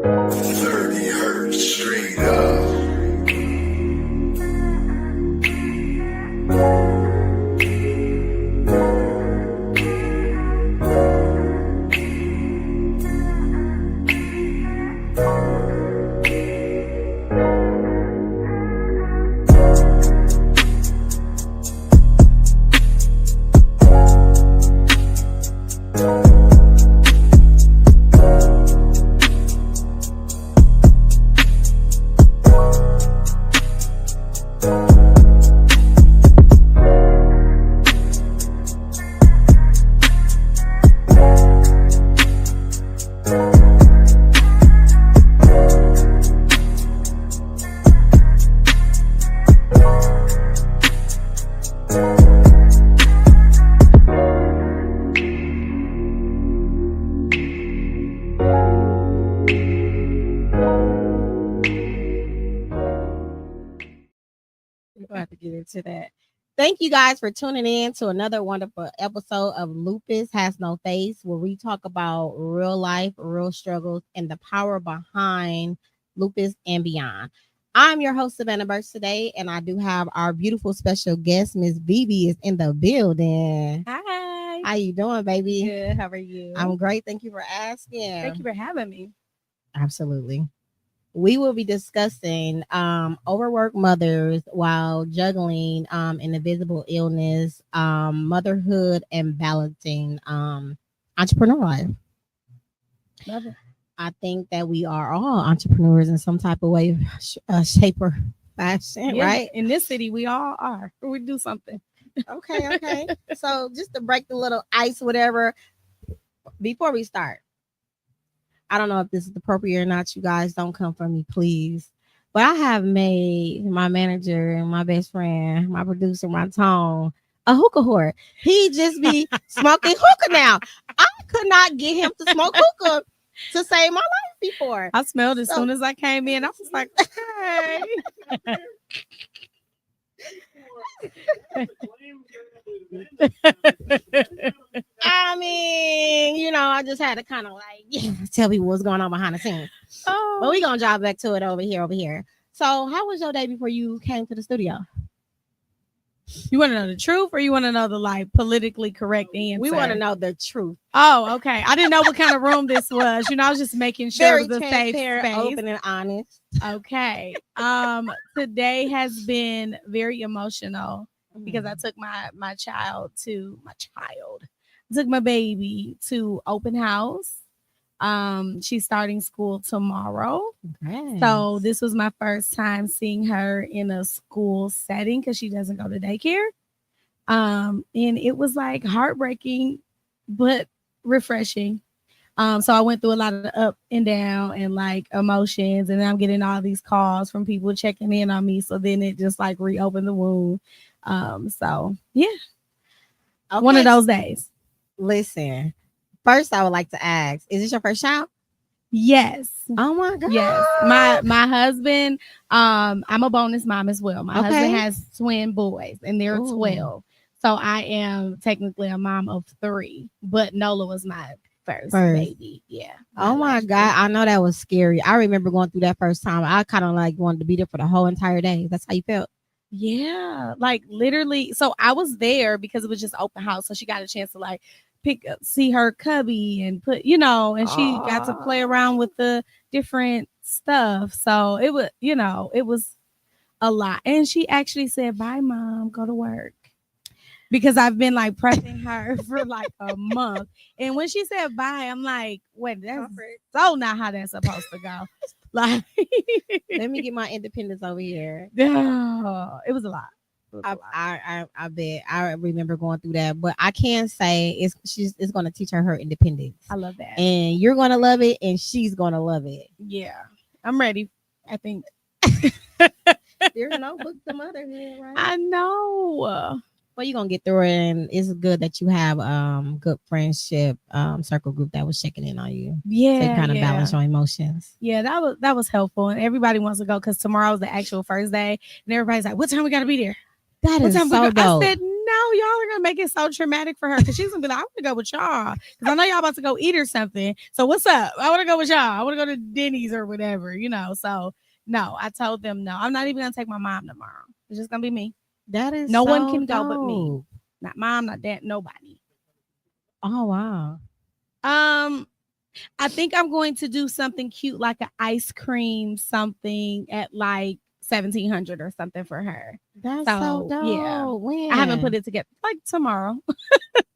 30 hertz straight up. We'll have to get into that. Thank you guys for tuning in to another wonderful episode of Lupus Has No Face, where we talk about real life, real struggles, and the power behind lupus and beyond. I'm your host, Savannah Burks, today, and I do have our beautiful special guest, Miss Vee is in the building. Hi. How you doing, baby? Good. How are you? I'm great. Thank you for asking. Thank you for having me. Absolutely. We will be discussing overworked mothers while juggling an invisible illness, motherhood, and balancing entrepreneur life. Love it. I think that we are all entrepreneurs in some type of way, shape, or fashion, Yeah, right? in this city, we all are. We do something. Okay. So just to break the little ice, whatever, before we start, I don't know if this is appropriate or not. You guys don't come for me, please. But I have made my manager and my best friend, my producer, my tone, a hookah whore. He just be smoking hookah now. I could not get him to smoke hookah to save my life before. I smelled it as soon as I came in. I was like, hey. I mean, I just had to kind of tell people what's going on behind the scenes. Oh. But we're going to drop back to it over here. So how was your day before you came to the studio? You want to know the truth, or you want to know the politically correct answer? We want to know the truth. Oh, okay. I didn't know what kind of room this was. I was just making sure Very it was a safe space. open and honest. Okay. Today has been very emotional because I took my baby to open house. She's starting school tomorrow. Nice. So this was my first time seeing her in a school setting because she doesn't go to daycare. And it was heartbreaking, but refreshing. So I went through a lot of up and down and emotions, and then I'm getting all these calls from people checking in on me. So then it just reopened the wound. So yeah, okay. One of those days. Listen, first I would like to ask, is this your first child? Yes. Oh my God. Yes. My husband, I'm a bonus mom as well. My husband has twin boys and they're 12. So I am technically a mom of 3, but Nola was my first baby. Yeah. Oh my God. I know that was scary. I remember going through that first time. I kind of wanted to be there for the whole entire day. That's how you felt? Yeah. Literally. So I was there because it was just open house. So she got a chance to see her cubby and put, and she got to play around with the different stuff. So it was, it was a lot. And she actually said, bye, Mom, go to work. Because I've been prepping her for a month. And when she said bye, I'm like, wait, that's so not how that's supposed to go. Let me get my independence over here. It was a lot. I bet I remember going through that, but I can say it's going to teach her independence. I love that, and you're going to love it, and she's going to love it. Yeah, I'm ready. I think there's no book to motherhood, right? I know. Well, you're gonna get through it, and it's good that you have good friendship circle group that was checking in on you. Yeah, so you kind of balance your emotions. Yeah, that was helpful, and everybody wants to go because tomorrow's the actual first day, and everybody's like, "What time we gotta be there?" That is so dope. I said, "No, y'all are gonna make it so traumatic for her because she's gonna be like, I want to go with y'all because I know y'all about to go eat or something. So what's up? I want to go with y'all. I want to go to Denny's or whatever, So no, I told them no. I'm not even gonna take my mom tomorrow. It's just gonna be me. That is no so one can go but me. dope. Not mom, not dad, nobody. Oh wow. I think I'm going to do something cute like an ice cream something at like 1,700 or something for her. That's so dope. Yeah. When? I haven't put it together. Like tomorrow. I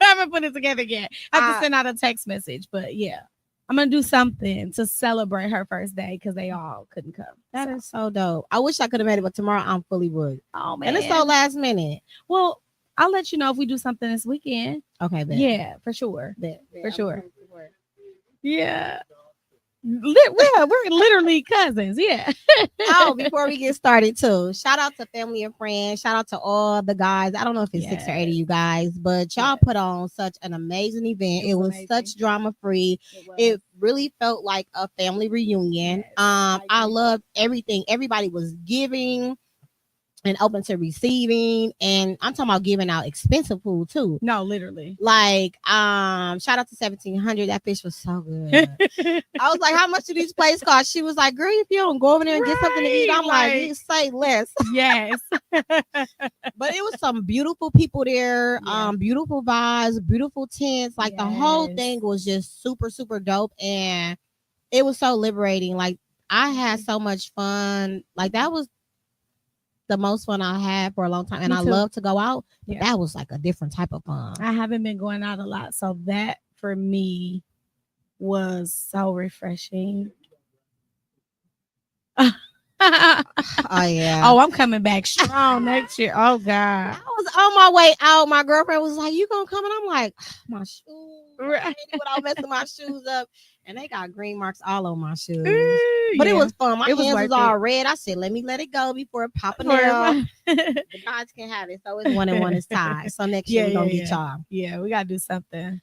haven't put it together yet. I have to send out a text message, but yeah. I'm going to do something to celebrate her first day because they all couldn't come. That is so dope. I wish I could have made it, but tomorrow I'm fully booked. Oh, man. And it's so last minute. Well, I'll let you know if we do something this weekend. Okay, bet. Yeah, for sure. For sure. Yeah. We're literally cousins. Yeah. Oh, before we get started, too, shout out to family and friends. Shout out to all the guys. I don't know if it's 6 or 8 of you guys, but y'all put on such an amazing event. It was such drama free. It really felt like a family reunion. Yes. I loved everything. Everybody was giving and open to receiving, and I'm talking about giving out expensive food too. No, literally. Like, shout out to 1,700. That fish was so good. I was like, how much do these plates cost? She was like, girl, if you don't go over there and get something to eat, I'm like, you say less. Yes. But it was some beautiful people there, beautiful vibes, beautiful tents. Like the whole thing was just super, super dope, and it was so liberating. Like I had so much fun. Like that was the most fun I had for a long time, and I love to go out, but that was like a different type of fun. I haven't been going out a lot, so that for me was so refreshing. Oh yeah. Oh, I'm coming back strong next year. Oh God. I was on my way out. My girlfriend was like, you gonna come? And I'm like, my shoes. Right. Without messing my shoes up. And they got green marks all on my shoes. But it was fun. My hands was all red. I said, let me let it go before it popping out. The guys can have it. So it's 1 and 1 is tied. So next year we're gonna get y'all. Yeah, we gotta do something.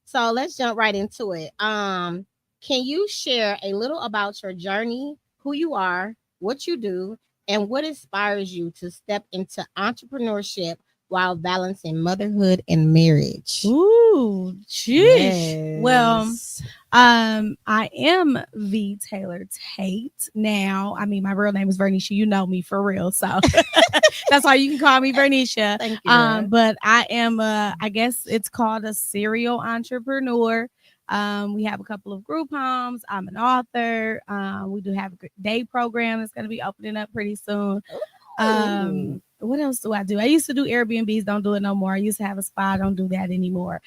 So let's jump right into it. Can you share a little about your journey, who you are, what you do, and what inspires you to step into entrepreneurship while balancing motherhood and marriage? Ooh, sheesh. Yes. Well, I am Vee Taylor Tate now. I mean, my real name is Vernisha. You know me for real, so that's why you can call me Vernisha. Thank you. But I am I guess it's called a serial entrepreneur. We have a couple of group homes. I'm an author. We do have a day program that's going to be opening up pretty soon. What else do? I used to do Airbnbs, don't do it no more. I used to have a spa, don't do that anymore.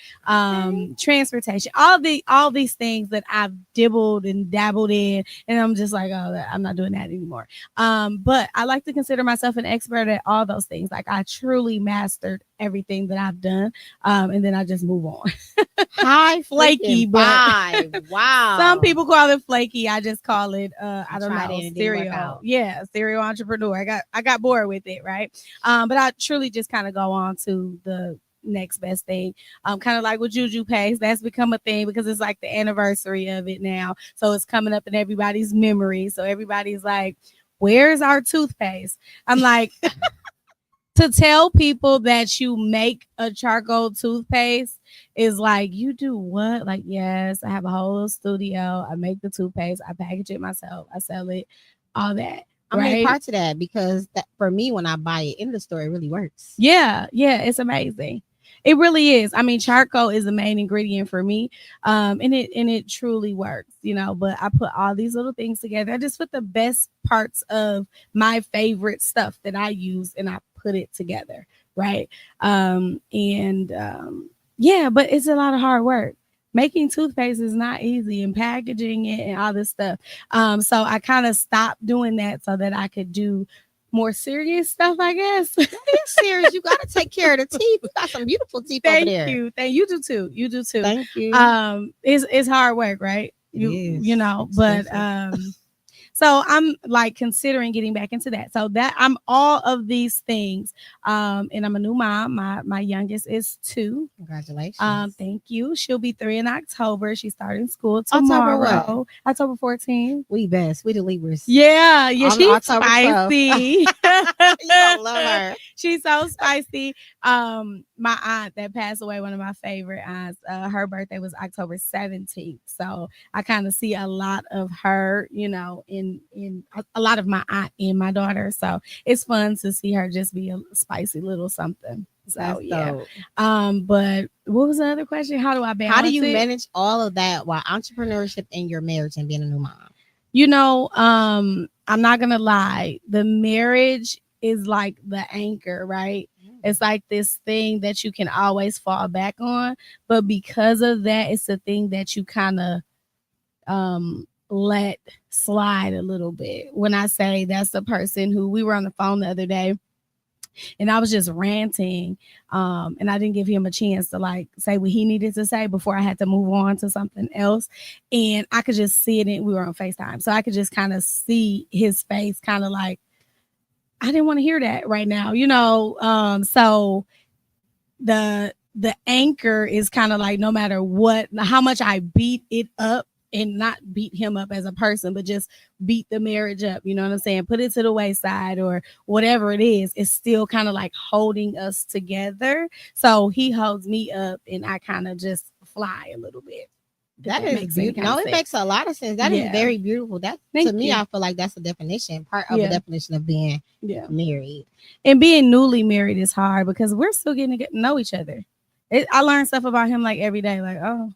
Transportation, all these things that I've dibbled and dabbled in, and I'm just like, oh, I'm not doing that anymore. But I like to consider myself an expert at all those things. Like I truly mastered everything that I've done, and then I just move on. High flaky vibe. Wow. Some people call it flaky. I just call it I don't know, serial. Yeah, serial entrepreneur. I got bored with it, right? But I truly just kind of go on to the next best thing. Kind of like with Juju Paste, that's become a thing because it's like the anniversary of it now. So it's coming up in everybody's memory. So everybody's like, where's our toothpaste? I'm like, to tell people that you make a charcoal toothpaste is like, you do what? Like, yes, I have a whole little studio. I make the toothpaste. I package it myself. I sell it, all that. I'm in parts of that because that for me, when I buy it in the store, it really works. Yeah, it's amazing. It really is. I mean, charcoal is the main ingredient for me, and it truly works, But I put all these little things together. I just put the best parts of my favorite stuff that I use, and I put it together, right? But it's a lot of hard work. Making toothpaste is not easy, and packaging it and all this stuff. So I kind of stopped doing that so that I could do more serious stuff, I guess. That is serious. You got to take care of the teeth. You got some beautiful teeth over there. Thank you. You do too. Thank you. It's hard work, right? So So I'm like considering getting back into that. So that I'm all of these things. And I'm a new mom. My youngest is 2. Congratulations. Thank you. She'll be 3 in October. She's starting school October tomorrow. what? October 14th. We best. We the Libras. Yeah, On she's October 12th. spicy. You gonna love her. She's so spicy. My aunt that passed away, one of my favorite aunts, her birthday was October 17th. So I kind of see a lot of her, you know, in a lot of my aunt and my daughter. So it's fun to see her just be a spicy little something. So That's yeah. dope. But what was the other question? How do I balance? How do you it? manage all of that while entrepreneurship and your marriage and being a new mom? You know, I'm not gonna lie. The marriage is like the anchor, right? It's like this thing that you can always fall back on. But because of that, it's a thing that you kind of let slide a little bit. When I say that's the person who we were on the phone the other day and I was just ranting, and I didn't give him a chance to like say what he needed to say before I had to move on to something else. And I could just see it. We were on FaceTime. So I could just kind of see his face kind of like, I didn't want to hear that right now, you know? So the anchor is kind of like, no matter what, how much I beat it up, and not beat him up as a person, but just beat the marriage up, you know what I'm saying? Put it to the wayside or whatever it is, it's still kind of like holding us together. So he holds me up and I kind of just fly a little bit. That is beautiful. No, it makes a lot of sense. That is very beautiful. That to me, I feel like that's the definition, part of the definition of being married. And being newly married is hard because we're still getting to get to know each other. I learn stuff about him like every day, like, oh,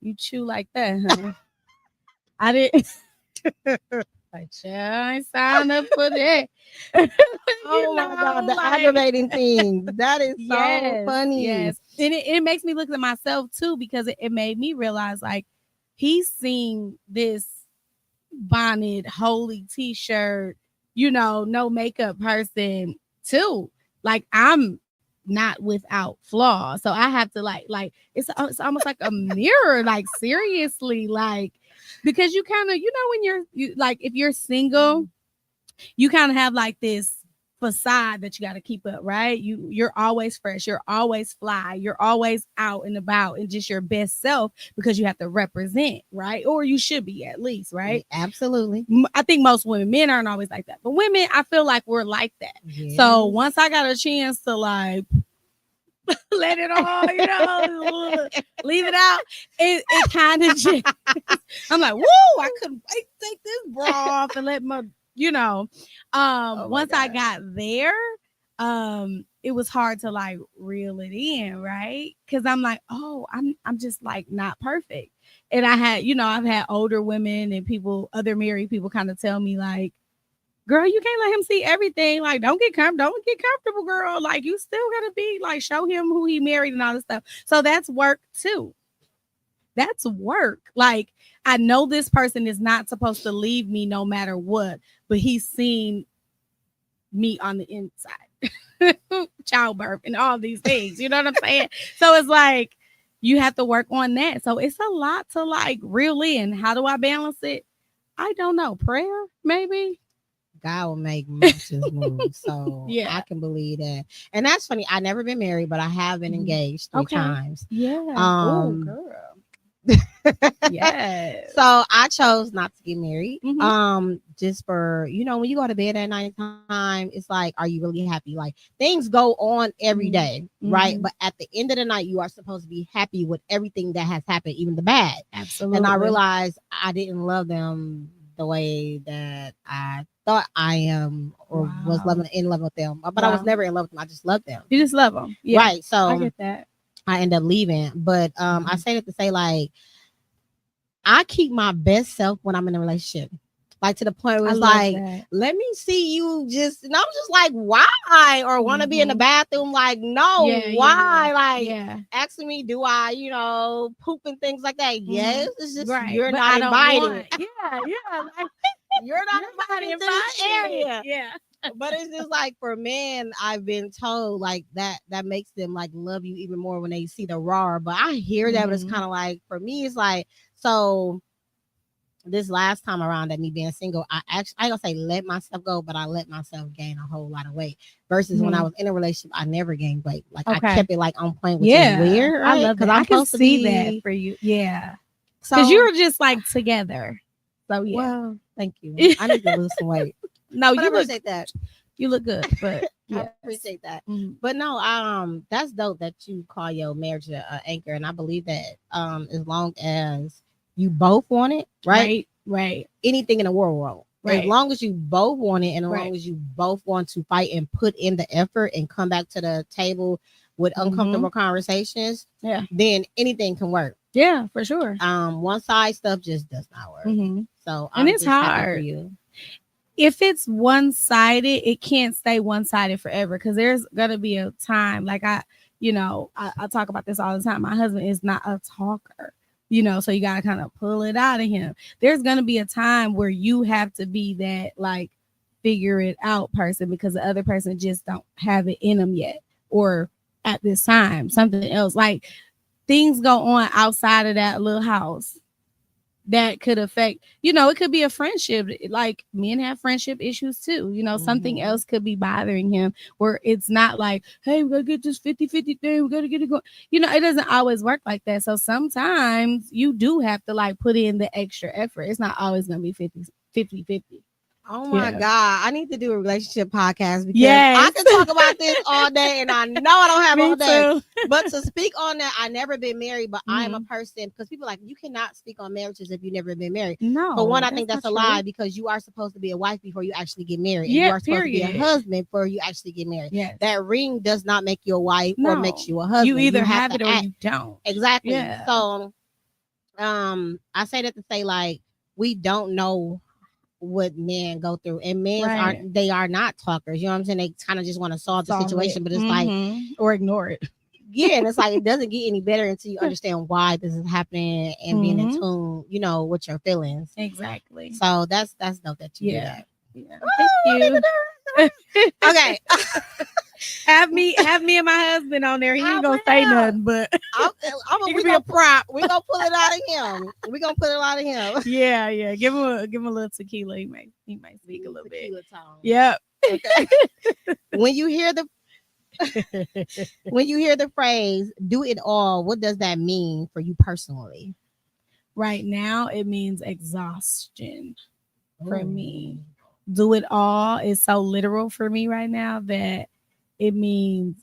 you chew like that, huh? I didn't. Like, I ain't signed up for that. Oh my God, the aggravating thing. That is so funny. Yes. And it makes me look at myself too, because it made me realize like he's seen this bonnet, holy t-shirt, you know, no makeup person too. Like I'm not without flaw. So I have to like it's almost like a mirror, like seriously, like because you kind of, you know, when you like if you're single, you kind of have like this facade that you got to keep up, right? You're always fresh, you're always fly, you're always out and about and just your best self because you have to represent, right? Or you should be at least, right? Absolutely. I think most women, men aren't always like that, but women, I feel like we're like that. Yes. So once I got a chance to like let it all, you know, leave it out, it kind of just, I'm like, woo, I couldn't wait to take this bra off and let my, you know, once I got there, it was hard to like reel it in, right? Because I'm like, oh, I'm just like not perfect. And I had, you know, I've had older women and people, other married people kind of tell me like, girl, you can't let him see everything. Like, don't get comfortable, girl. Like, you still gotta be like, show him who he married and all this stuff. So that's work too. That's work. Like, I know this person is not supposed to leave me no matter what, but he's seen me on the inside, childbirth and all these things. You know what I'm saying? So it's like you have to work on that. So it's a lot to like reel in. How do I balance it? I don't know. Prayer, maybe. God will make mountains move. So I can believe that. And that's funny. I've never been married, but I have been engaged 3 times. Yeah. Girl. Yes. So I chose not to get married. Just for, you know, when you go to bed at night time, it's like, are you really happy? Like things go on every day, right? But at the end of the night, you are supposed to be happy with everything that has happened, even the bad. Absolutely. And I realized I didn't love them the way that I thought I am or was in love with them. But I was never in love with them. I just loved them. You just love them. Yeah. Right. So I get that. I end up leaving. But I say that to say like I keep my best self when I'm in a relationship. Like to the point where it's like, let me see you just, and I'm just like, why? Or want to be in the bathroom? Like, no, why? Like asking me, do I, you know, poop and things like that? Yes, it's just you're not invited. Like, you're not invited in this area. Yeah. But it's just like for men, I've been told like that makes them like love you even more when they see the raw. But I hear that, but it's kind of like for me, it's like, so this last time around that me being single, I ain't gonna say let myself go, but I let myself gain a whole lot of weight. Versus when I was in a relationship, I never gained weight. Like I kept it like on point, which is weird. Right? I love that. I can see that for you. Yeah. Because you were just like together. So yeah. Well, thank you. I need to lose some weight. No, but you appreciate that. You look good, but I appreciate that. But no, that's dope that you call your marriage an anchor, and I believe that as long as you both want it, right? Anything in the world won't. As long as you both want it, and as long as you both want to fight and put in the effort and come back to the table with uncomfortable conversations, then anything can work. Yeah, for sure. One side stuff just does not work. So and it's hard for you. If it's one-sided, it can't stay one-sided forever, because there's gonna be a time, like I talk about this all the time. My husband is not a talker, so you gotta kind of pull it out of him. There's gonna be a time where you have to be that like figure it out person, because the other person just don't have it in them yet, or at this time something else, like things go on outside of that little house that could affect, it could be a friendship. Like men have friendship issues too. Something else could be bothering him, where it's not like, hey, we gotta get this 50-50 thing. We gotta get it going. It doesn't always work like that. So sometimes you do have to like put in the extra effort. It's not always gonna be 50-50. Oh my God. I need to do a relationship podcast, because I can talk about this all day, and I know I don't have all day. But to speak on that, I've never been married, but I am a person, because people are like, you cannot speak on marriages if you've never been married. No. But one, I think that's a lie, because you are supposed to be a wife before you actually get married. And you are supposed to be a husband before you actually get married. Yes. That ring does not make you a wife or makes you a husband. You either have it or you don't. Exactly. Yeah. So I say that to say, like, we don't know what men go through, and men are not talkers. You know what I'm saying? They kind of just want to solve the situation, but it's like, or ignore it. Yeah, and it's like it doesn't get any better until you understand why this is happening and being in tune, with your feelings. Exactly. So that's dope that you do that. Yeah. Thank you. Okay. Have me and my husband on there. He ain't gonna say nothing, but I'm gonna be a prop. We're gonna pull it out of him. We're gonna pull it out of him. Yeah. Give him a little tequila. He might speak a little bit. Tone. Yep. Okay. When you hear the phrase "do it all," what does that mean for you personally? Right now, it means exhaustion for me. Do it all is so literal for me right now that it means,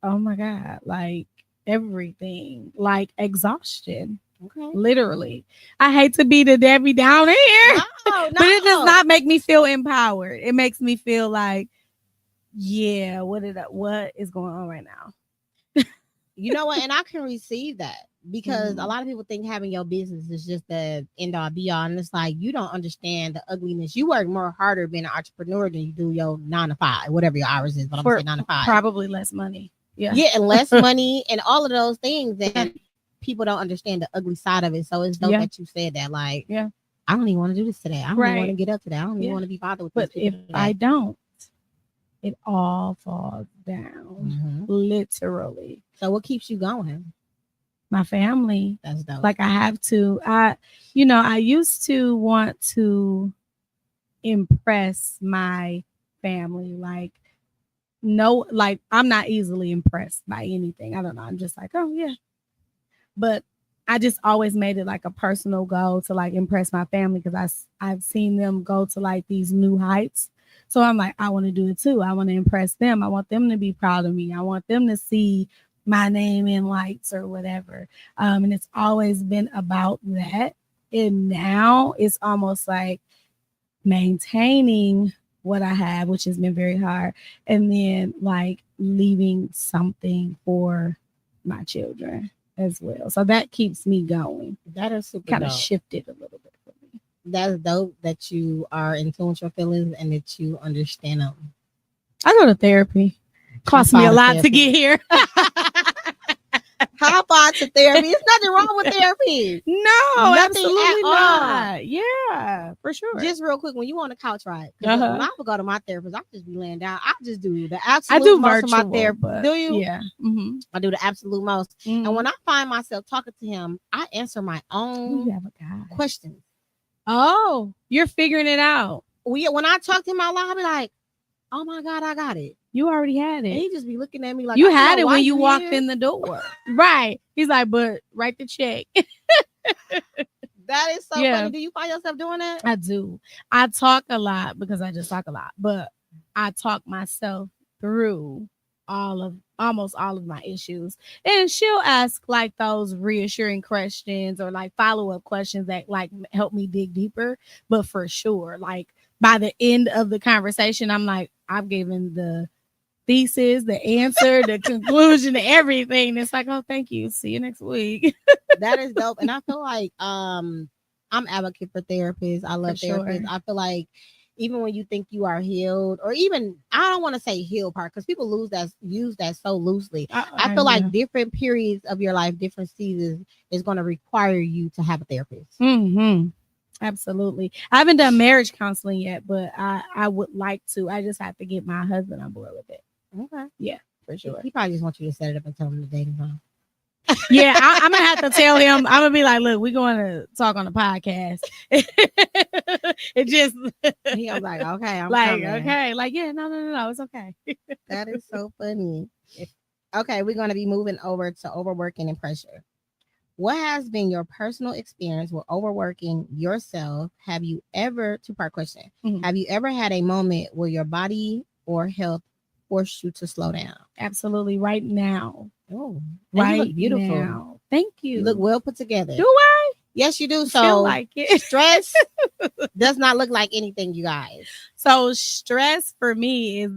oh my God, like everything, like exhaustion. Okay. Literally. I hate to be the Debbie Downer here, no. But it does not make me feel empowered. It makes me feel like, yeah, what is going on right now? You know what? And I can receive that, because a lot of people think having your business is just the end all be all. And it's like, you don't understand the ugliness. You work more harder being an entrepreneur than you do your 9 to 5, whatever your hours is, but I'm gonna say 9 to 5. Probably less money. Yeah, and less money and all of those things. And people don't understand the ugly side of it. So it's dope that you said that. Like, I don't even want to do this today. I don't even want to get up today. I don't even want to be bothered with But this. if I don't, it all falls down, literally. So what keeps you going? My family. That's dope. Like, I have to. I used to want to impress my family. Like, I'm not easily impressed by anything. I don't know. I'm just like, oh yeah. But I just always made it like a personal goal to like impress my family, because I've seen them go to like these new heights. So I'm like, I want to do it too. I want to impress them. I want them to be proud of me. I want them to see my name in lights or whatever. And it's always been about that. And now it's almost like maintaining what I have, which has been very hard. And then like leaving something for my children as well. So that keeps me going. That is super kind of shifted a little bit for me. That's dope that you are in tune with your feelings and that you understand them. I go to therapy. Cost me a lot to get here. How about to therapy? There's nothing wrong with therapy. No, absolutely not. Yeah, for sure. Just real quick, when you on the couch, right? When I would go to my therapist, I just be laying down. I just do the absolute most of my therapy. Do you? Yeah. I do the absolute most. And when I find myself talking to him, I answer my own questions. Oh, you're figuring it out. When I talk to him out loud, I'll be like, oh my God, I got it. You already had And it. he just be looking at me like, You I don't had know it why when you walked here. in the door. Right. He's like, but write the check. That is so Yeah. funny. Do you find yourself doing that? I do. I talk a lot because I just talk a lot, but I talk myself through almost all of my issues. And she'll ask like those reassuring questions or like follow-up questions that like help me dig deeper. But for sure, like by the end of the conversation, I'm like, I've given the thesis, the answer, the conclusion, everything. It's like, oh, thank you. See you next week. That is dope. And I feel like I'm advocate for therapists. I love For therapists. sure. I feel like even when you think you are healed, or even I don't want to say healed part because people use that so loosely. I feel like different periods of your life, different seasons is going to require you to have a therapist. Mm-hmm. Absolutely. I haven't done marriage counseling yet, but I would like to. I just have to get my husband on board with it. Okay. Yeah, for sure. He probably just wants you to set it up and tell him the dating time. Yeah, I'm gonna have to tell him. I'm gonna be like, look, we're going to talk on the podcast. It just He was like, okay, I'm like, coming. okay, like, yeah, no, it's okay. That is so funny. Okay, we're going to be moving over to overworking and pressure. What has been your personal experience with overworking yourself? Have you ever, two-part question, have you ever had a moment where your body or health forced you to slow down? Absolutely, right now. Oh, right, you look beautiful. Now. Thank you. You look well put together. Do I? Yes, you do. I So feel like it. Stress does not look like anything, you guys. So stress for me is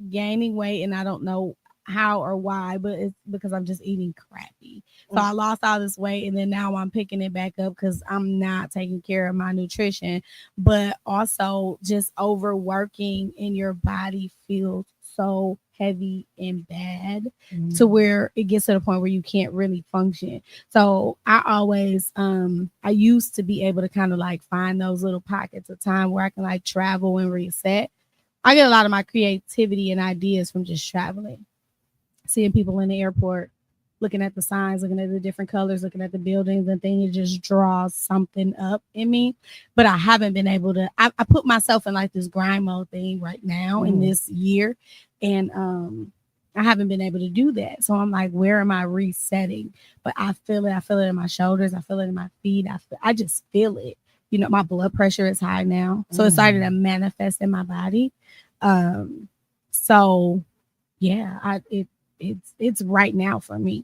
gaining weight, and I don't know how or why, but it's because I'm just eating crappy. So I lost all this weight, and then now I'm picking it back up because I'm not taking care of my nutrition, but also just overworking, and your body feels so heavy and bad to where it gets to the point where you can't really function. So I always I used to be able to kind of like find those little pockets of time where I can like travel and reset. I get a lot of my creativity and ideas from just traveling, seeing people in the airport, looking at the signs, looking at the different colors, looking at the buildings and things. It just draws something up in me. But I haven't been able to, I put myself in like this grind mode thing right now in this year. And I haven't been able to do that. So I'm like, where am I resetting? But I feel it. I feel it in my shoulders. I feel it in my feet. I just feel it. You know, my blood pressure is high now. So it's starting to manifest in my body. So yeah, it's right now for me.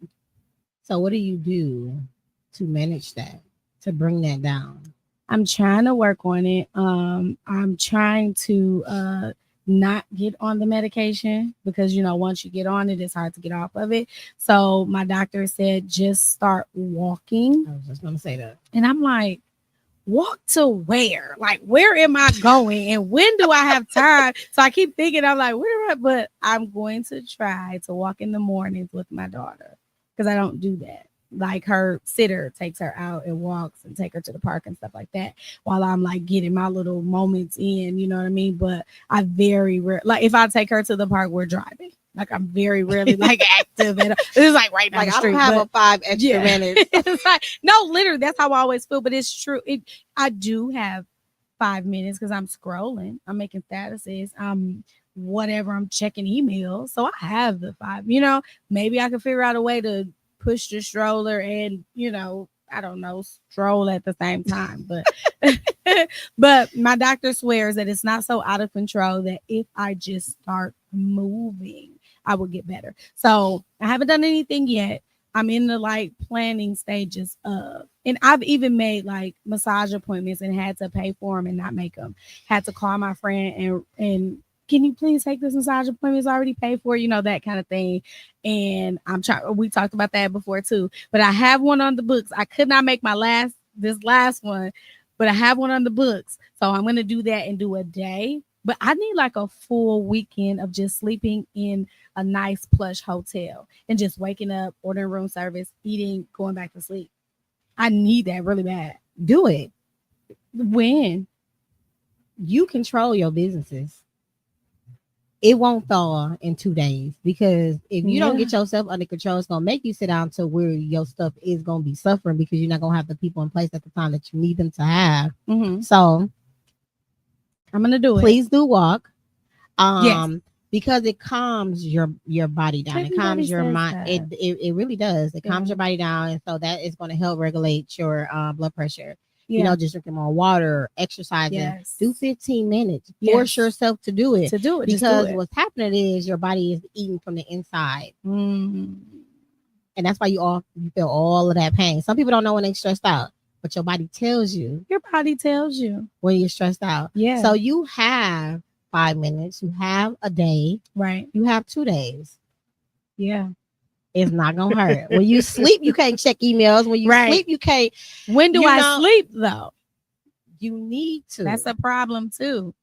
So what do you do to manage that, to bring that down? I'm trying to work on it. I'm trying to not get on the medication because, you know, once you get on it, it's hard to get off of it. So my doctor said, just start walking. I was just going to say that. And I'm like, walk to where? Like, where am I going? And when do I have time? So I keep thinking, I'm like, where am I? But I'm going to try to walk in the mornings with my daughter because I don't do that. Like her sitter takes her out and walks and take her to the park and stuff like that while I'm like getting my little moments in, you know what I mean? But I very rare, like if I take her to the park, we're driving. Like I'm very rarely like active. And it's like right down like the street. I don't have a 5 extra minutes. It's like, no, literally, that's how I always feel. But it's true. I do have 5 minutes because I'm scrolling. I'm making statuses. Whatever. I'm checking emails. So I have the 5. You know, maybe I could figure out a way to push the stroller and, you know, I don't know, stroll at the same time. But but my doctor swears that it's not so out of control that if I just start moving, I will get better. So I haven't done anything yet. I'm in the like planning stages of, and I've even made like massage appointments and had to pay for them and not make them. Had to call my friend and can you please take this massage appointment? It's already paid for, you know, that kind of thing. And I'm trying, we talked about that before too, but I have one on the books. I could not make this last one, but I have one on the books. So I'm going to do that and do a day. But I need like a full weekend of just sleeping in a nice plush hotel and just waking up, ordering room service, eating, going back to sleep. I need that really bad. Do it. When? You control your businesses. it won't fall in 2 days, because if you don't Yeah. get yourself under control, it's gonna make you sit down to where your stuff is gonna be suffering, because you're not gonna have the people in place at the time that you need them to have. Mhm. So I'm gonna do it. please do walk. Yes. Because it calms your body down. It calms Everybody your says mind. that. It really does. It calms Yeah. your body down, and so that is going to help regulate your blood pressure. Yeah. Just drinking more water, exercising. Yes. Do 15 minutes. Yes. Force yourself to do it. To do it. Because Just do it. what's happening is your body is eating from the inside, Mm. and that's why you feel all of that pain. Some people don't know when they're stressed out, but your body tells you Your body tells you. when you're stressed out. Yeah. So you have 5 minutes. You have a day. Right. You have 2 days. Yeah. It's not gonna hurt. When you sleep, you can't check emails. When you Right. sleep, you can't. When do You I know- sleep though? You need to. That's a problem too.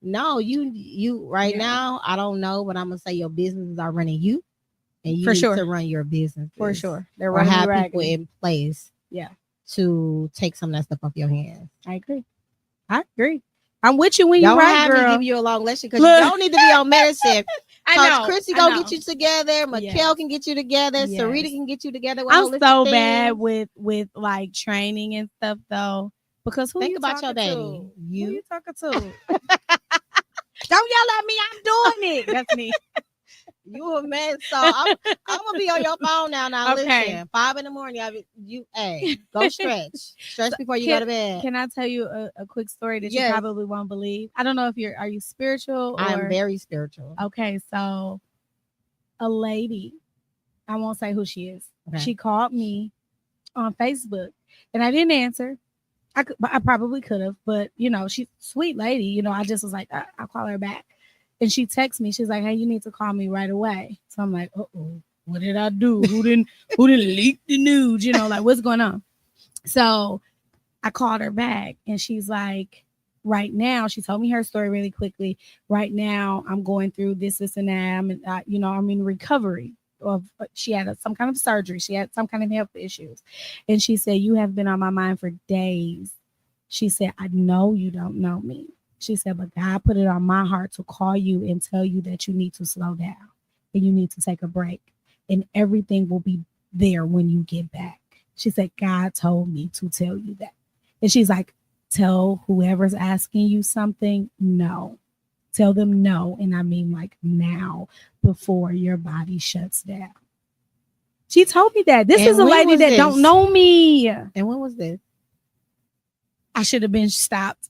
No, you right Yeah. now. I don't know, but I'm gonna say your businesses are running you, and you For need sure. to run your business For sure. They're or running have me people ragged. in place. Yeah. To take some of that stuff off your hands. I agree. I'm with you when Don't you're right, have girl. me give you a long lecture, because you Look. don't need to be on medicine. I Coach know. Chrissy I gonna know. get you together. Mikhail Yes. can get you together. Yes. Sarita can get you together. With I'm holistic so things. bad with like training and stuff though. Because who Think you about your talking baby. to? You. Who you talking to? Don't yell at me. I'm doing it. That's me. You a mess. So I'm gonna be on your phone now. Now Okay. listen, 5 a.m. Go stretch. Stretch before you go to bed. Can I tell you a quick story that Yes. you probably won't believe? I don't know if are you spiritual or I'm very spiritual. okay. So a lady, I won't say who she is. Okay. She called me on Facebook and I didn't answer. I probably could have, but she's a sweet lady. I just was like, I'll call her back. And she texts me. She's like, hey, you need to call me right away. So I'm like, uh-oh, what did I do? Who didn't leak the news? Like what's going on? So I called her back and she's like, right now, she told me her story really quickly. Right now, I'm going through this and that. I'm in recovery of, she had some kind of surgery. She had some kind of health issues. And she said, you have been on my mind for days. She said, I know you don't know me. She said, but God put it on my heart to call you and tell you that you need to slow down and you need to take a break and everything will be there when you get back. She said, God told me to tell you that. And she's like, tell whoever's asking you something, no. Tell them no. And I mean like now, before your body shuts down. She told me that. This And is a when lady was that this? don't know me. And when was this? I should have been stopped.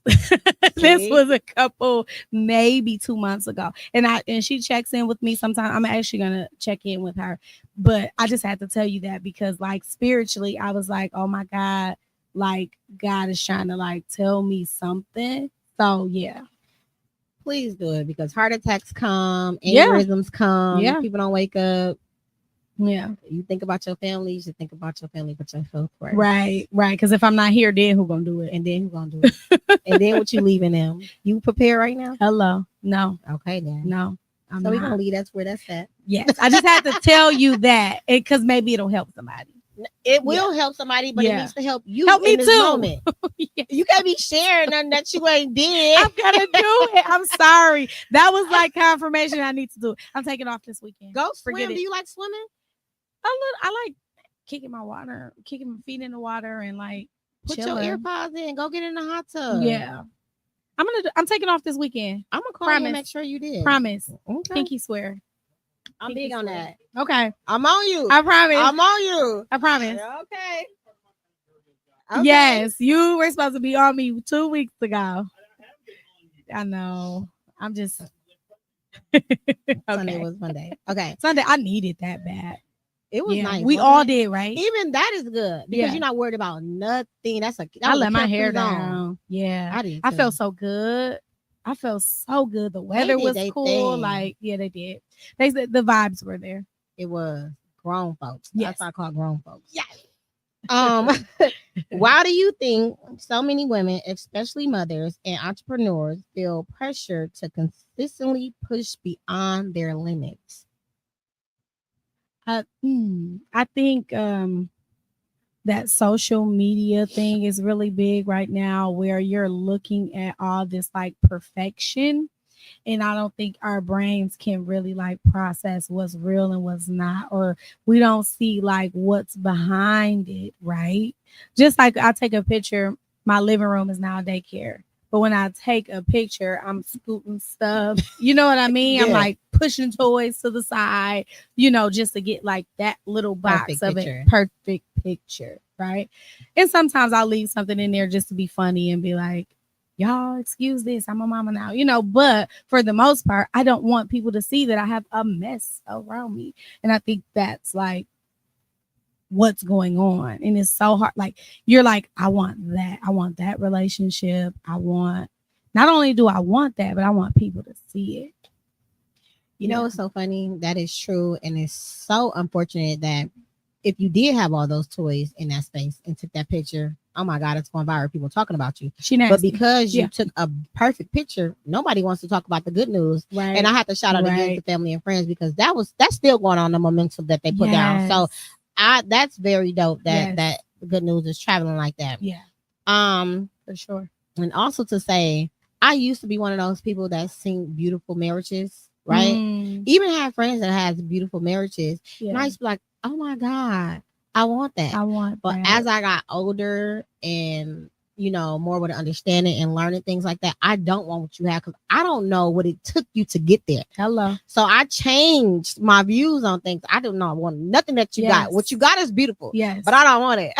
This was a couple, maybe 2 months ago. And she checks in with me sometimes. I'm actually gonna check in with her. But I just had to tell you that because like spiritually, I was like, oh my God, like God is trying to like tell me something. So yeah. Please do it, because heart attacks come, Yeah. aneurysms come, Yeah. people don't wake up. Yeah. You think about your family, you should think about your family, but your health first. Right. Because if I'm not here, then who gonna do it? And then who gonna do it? And then what you leaving them? You prepared right now? Hello. No. Okay then. No. I'm So we're not. gonna leave that's where that's at. Yes. I just had to tell you that because maybe it'll help somebody. It will help somebody, but Yeah. it needs to help you Help me in this too. moment. Yeah. You can't be sharing nothing that you ain't did. I'm gonna do it. I'm sorry. That was like confirmation I need to do. I'm taking off this weekend. Go Forget swim. it. Do you like swimming? I like kicking my feet in the water and like Put chilling. your earpods in. Go get in the hot tub. Yeah. I'm taking off this weekend. I'm gonna call you Promise. and make sure you did. Promise. Okay. Pinky swear. I'm Pinky big on swear. that. Okay. I'm on you. I promise. I'm on you. I promise. Okay. Yes, you were supposed to be on me 2 weeks ago. I know. I'm just Sunday okay. was Monday. Okay. Sunday. I needed that bad. It was Yeah, nice. we wasn't all it? did, right? Even that is good because Yeah. you're not worried about nothing. I let my hair down. Yeah. I did. I too. felt so good. The weather did was they cool. thing. Like, yeah, they did. They said the vibes were there. It was grown folks. Yes. That's what I call grown folks. Yes. Why do you think so many women, especially mothers and entrepreneurs, feel pressure to consistently push beyond their limits? I think that social media thing is really big right now where you're looking at all this like perfection And I don't think our brains can really like process what's real and what's not, or we don't see like what's behind it, right? Just like I take a picture, my living room is now daycare. But when I take a picture, I'm scooting stuff. You know what I mean? I'm Yeah. like pushing toys to the side, just to get like that little box Perfect of picture. it. Perfect picture, right? And sometimes I'll leave something in there just to be funny and be like, y'all, excuse this. I'm a mama now, but for the most part, I don't want people to see that I have a mess around me. And I think that's like what's going on. And it's so hard. Like, you're like, I want that relationship. Not only do I want that, but I want people to see it. You know, it's so funny. That is true. And it's so unfortunate that if you did have all those toys in that space and took that picture, oh my God, it's going viral. People talking about you. But because you took a perfect picture, nobody wants to talk about the good news. Right. And I have to shout out again to family and friends, because that's still going on, the momentum that they put down. So that's very dope that that good news is traveling like that. Yeah. For sure. And also to say, I used to be one of those people that sing beautiful marriages, right? Even have friends that has beautiful marriages. Yeah. And I used to be like, oh my God, I want that. But as I got older and more with an understanding and learning things like that, I don't want what you have, because I don't know what it took you to get there. Hello. So I changed my views on things. I do not want nothing that you got. What you got is beautiful. Yes. But I don't want it.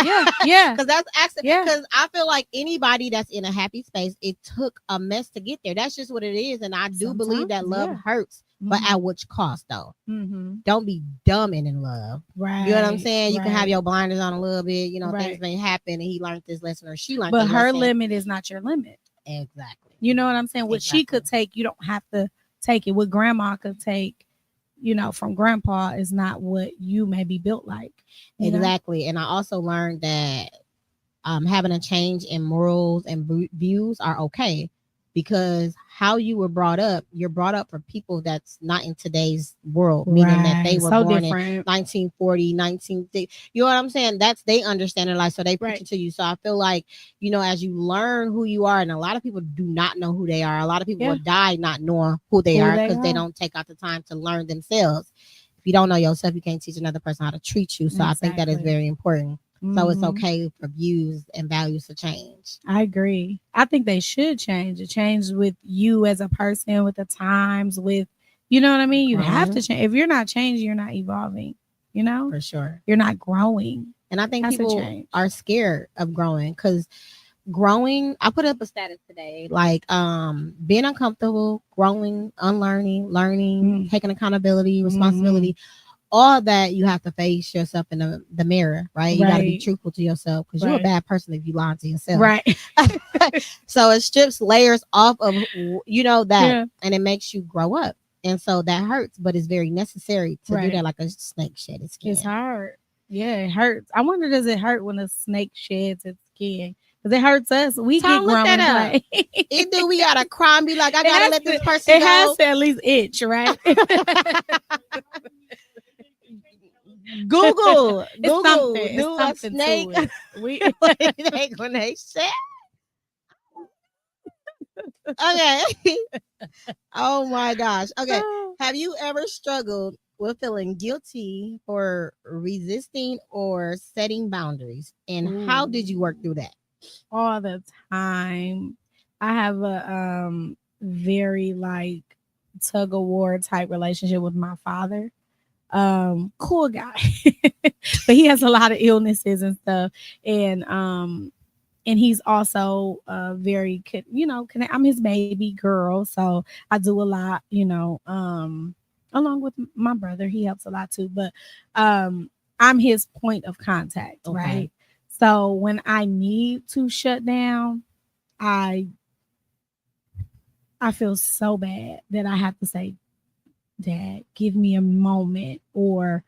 Yeah. Because that's actually, because I feel like anybody that's in a happy space, it took a mess to get there. That's just what it is. And I do believe that love hurts. But at which cost, though? Don't be dumb and in love. Right. You know what I'm saying? You can have your blinders on a little bit. Things may happen, and he learned this lesson or she learned. But this her lesson. limit is not your limit. Exactly. You know what I'm saying? What she could take, you don't have to take it. What grandma could take, from grandpa is not what you may be built like. Exactly. And I also learned that having a change in morals and views are okay, because how you were brought up, you're brought up for people that's not in today's world, meaning that they were born in 1940, 1960. You know what I'm saying? That's they understand their life, so they preach it to you. So I feel like, as you learn who you are, and a lot of people do not know who they are. A lot of people will die not knowing who they are, because they don't take out the time to learn themselves. If you don't know yourself, you can't teach another person how to treat you. So I think that is very important. So it's okay for views and values to change. I agree. I think they should change. It change with you as a person, with the times, with, you know what I mean? You have to change. If you're not changing, you're not evolving, For sure. You're not growing. And I think people are scared of growing, because growing, I put up a status today, like being uncomfortable, growing, unlearning, learning, taking accountability, responsibility. All that you have to face yourself in the mirror, right? You got to be truthful to yourself, because you're a bad person if you lie to yourself. Right. So it strips layers off of, that, and it makes you grow up. And so that hurts, but it's very necessary to do that, like a snake shed its skin. It's hard. Yeah, it hurts. I wonder, does it hurt when a snake sheds its skin? Because it hurts us. We get grown. Like, it do. We gotta cry and be like, I gotta let this person go. It go. has to at least itch, right? Google, do a snake. We when they shed. Okay. Oh my gosh. Okay. Have you ever struggled with feeling guilty for resisting or setting boundaries? And how did you work through that? All the time. I have a very like tug of war type relationship with my father. Cool guy. But he has a lot of illnesses and stuff. And he's also very, I'm his baby girl. So I do a lot, along with my brother. He helps a lot too. But I'm his point of contact, right? So when I need to shut down, I feel so bad that I have to say, Dad, give me a moment, or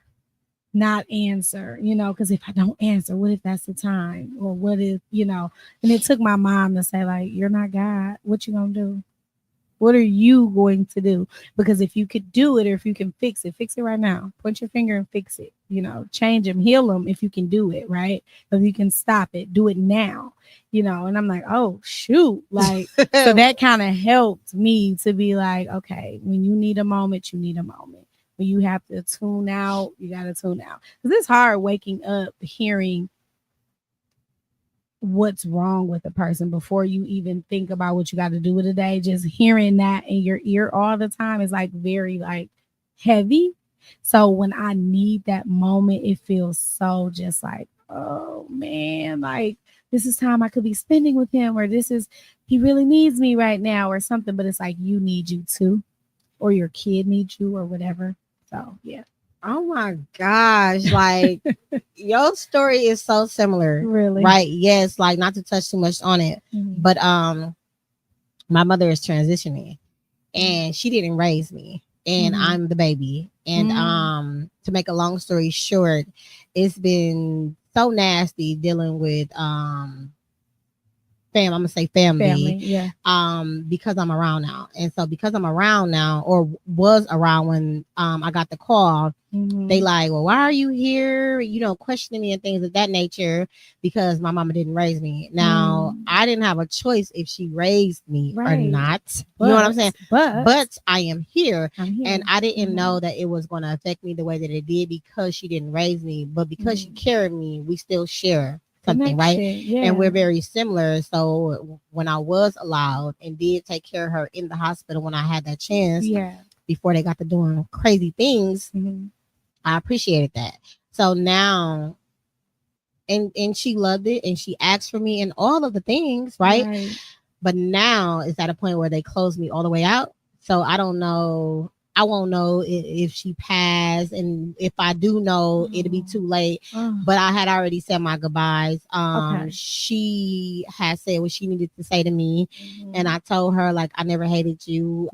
not answer, because if I don't answer, what if that's the time? Or what if, and it took my mom to say, like, you're not God. What you gonna do? What are you going to do? Because if you could do it, or if you can fix it right now. Point your finger and fix it. Change them, heal them if you can do it, right? If you can stop it, do it now. And I'm like, oh shoot. Like, so that kind of helped me to be like, okay, when you need a moment, you need a moment. When you have to tune out, you gotta tune out. Because it's hard waking up hearing what's wrong with a person before you even think about what you got to do with the day. Just hearing that in your ear all the time is like very like heavy. So when I need that moment, it feels so just like, oh man, like this is time I could be spending with him, or he really needs me right now or something. But it's like, you need you too, or your kid needs you or whatever. So yeah. Oh my gosh, like your story is so similar. Really? Right? Yes, like not to touch too much on it, but my mother is transitioning and she didn't raise me, and I'm the baby. And to make a long story short, it's been so nasty dealing with I'm gonna say family, yeah. Because I'm around now. And so because I'm around now, or was around when I got the call, they like, well, why are you here? Questioning me and things of that nature, because my mama didn't raise me. Now I didn't have a choice if she raised me or not. You know what I'm saying? But I am here. And I didn't know that it was going to affect me the way that it did because she didn't raise me. But because she carried me, we still share something, right? Yeah. And we're very similar. So when I was allowed and did take care of her in the hospital when I had that chance, before they got to doing crazy things, I appreciated that. So now, and she loved it, and she asked for me and all of the things, right? But now it's at a point where they closed me all the way out. So I don't know. I won't know if she passed, and if I do know, it'll be too late. But I had already said my goodbyes. She had said what she needed to say to me, and I told her, like, I never hated you.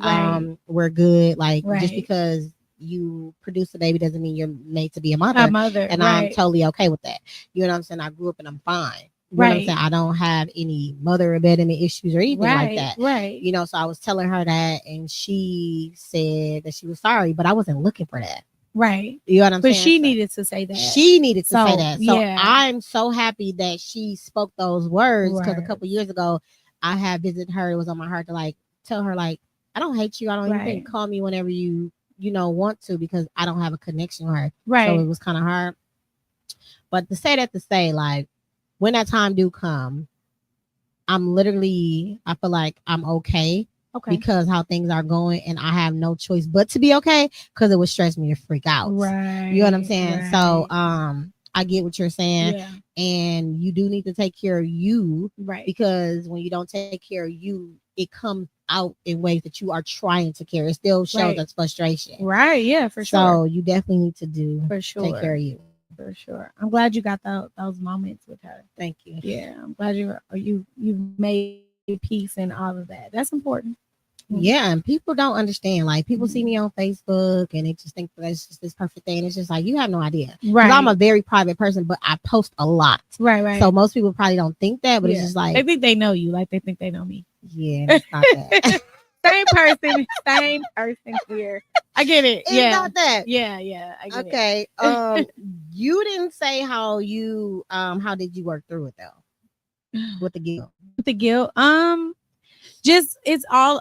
We're good. Like, just because you produce a baby doesn't mean you're made to be a mother. And I'm totally okay with that. You know what I'm saying? I grew up and I'm fine. You know what I'm saying? I don't have any mother abandonment issues or anything like that. So I was telling her that, and she said that she was sorry, but I wasn't looking for that. You know what I'm saying? But she needed to say that. She needed to say that. So I'm so happy that she spoke those words, because a couple years ago I had visited her. It was on my heart to like tell her, like, I don't hate you. I don't even call me whenever you want to, because I don't have a connection with her. So it was kind of hard. But to say like, when that time do come, I feel like I'm okay. Because how things are going, and I have no choice but to be okay, because it would stress me to freak out. You know what I'm saying? So I get what you're saying. And you do need to take care of you, because when you don't take care of you, it comes out in ways that you are trying to care. It still shows us frustration. For sure. So you definitely need to take care of you. For sure. I'm glad you got those moments with her. Thank you. Yeah, I'm glad you made peace and all of that. That's important. Yeah, and people don't understand. Like, people see me on Facebook and they just think that it's just this perfect thing. It's just like, you have no idea. Because I'm a very private person, but I post a lot. So most people probably don't think that, but it's just like, they think they know you, like they think they know me. Yeah, it's not that. Same person here. I get it. It's not that. Yeah, I get it. Okay. You didn't say how did you work through it though? With the guilt. Just it's all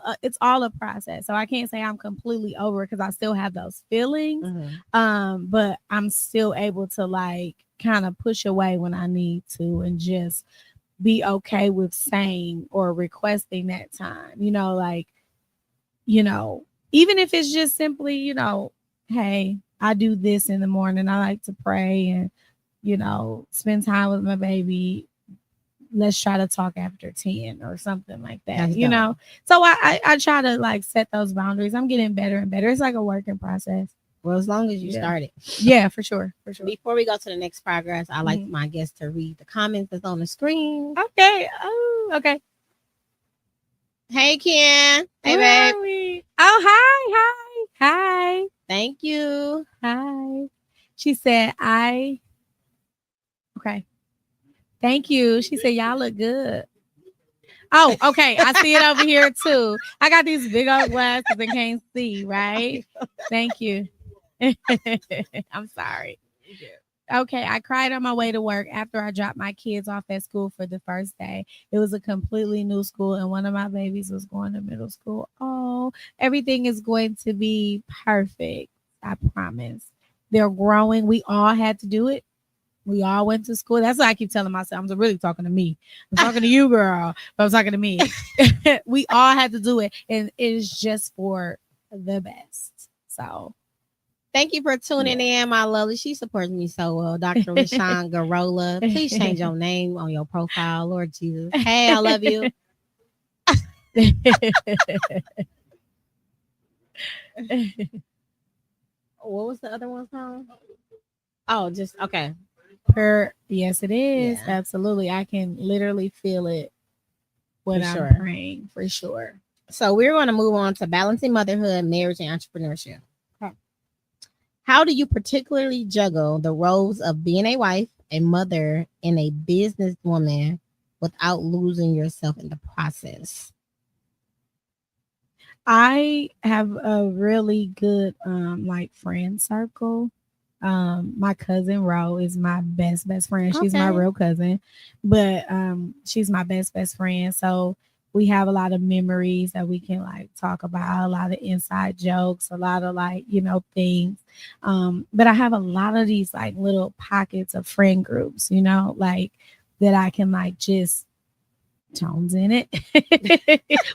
a process. So I can't say I'm completely over it, because I still have those feelings. But I'm still able to like kind of push away when I need to, and just be okay with saying or requesting that time. Even if it's just simply, hey, I do this in the morning. I like to pray and, spend time with my baby. Let's try to talk after 10 or something like that, So I try to like set those boundaries. I'm getting better and better. It's like a working process. Well, as long as you started. Yeah, for sure. Before we go to the next paragraph, I like my guests to read the comments that's on the screen. Okay. Oh, okay. Hey, Ken. Hey, Where babe. are we? Oh, hi. Thank you. Hi. She said, okay. Thank you. She said, y'all look good. Oh, okay. I see it over here too. I got these big old glasses and can't see, right? Thank you. I'm sorry. Okay, I cried on my way to work after I dropped my kids off at school for the first day. It was a completely new school, and one of my babies was going to middle school. Oh, everything is going to be perfect. I promise. They're growing. We all had to do it. We all went to school. That's what I keep telling myself. I'm really talking to me. I'm talking to you, girl, but I'm talking to me. We all had to do it, and it is just for the best. So thank you for tuning in, my lovely. She supports me so well. Dr. Rashawn Garola. Please change your name on your profile, Lord Jesus. Hey, I love you. What was the other one called? Oh, just okay. Yes, it is. Yeah. Absolutely. I can literally feel it when For I'm sure. praying, for sure. So we're going to move on to balancing motherhood, marriage, and entrepreneurship. How do you particularly juggle the roles of being a wife, a mother, and a businesswoman without losing yourself in the process? I have a really good like friend circle. My cousin Ro is my best friend. She's my Okay. real cousin, but she's my best friend. So we have a lot of memories that we can like talk about, a lot of inside jokes, a lot of like, things. But I have a lot of these like little pockets of friend groups, like that I can like just Tones in it.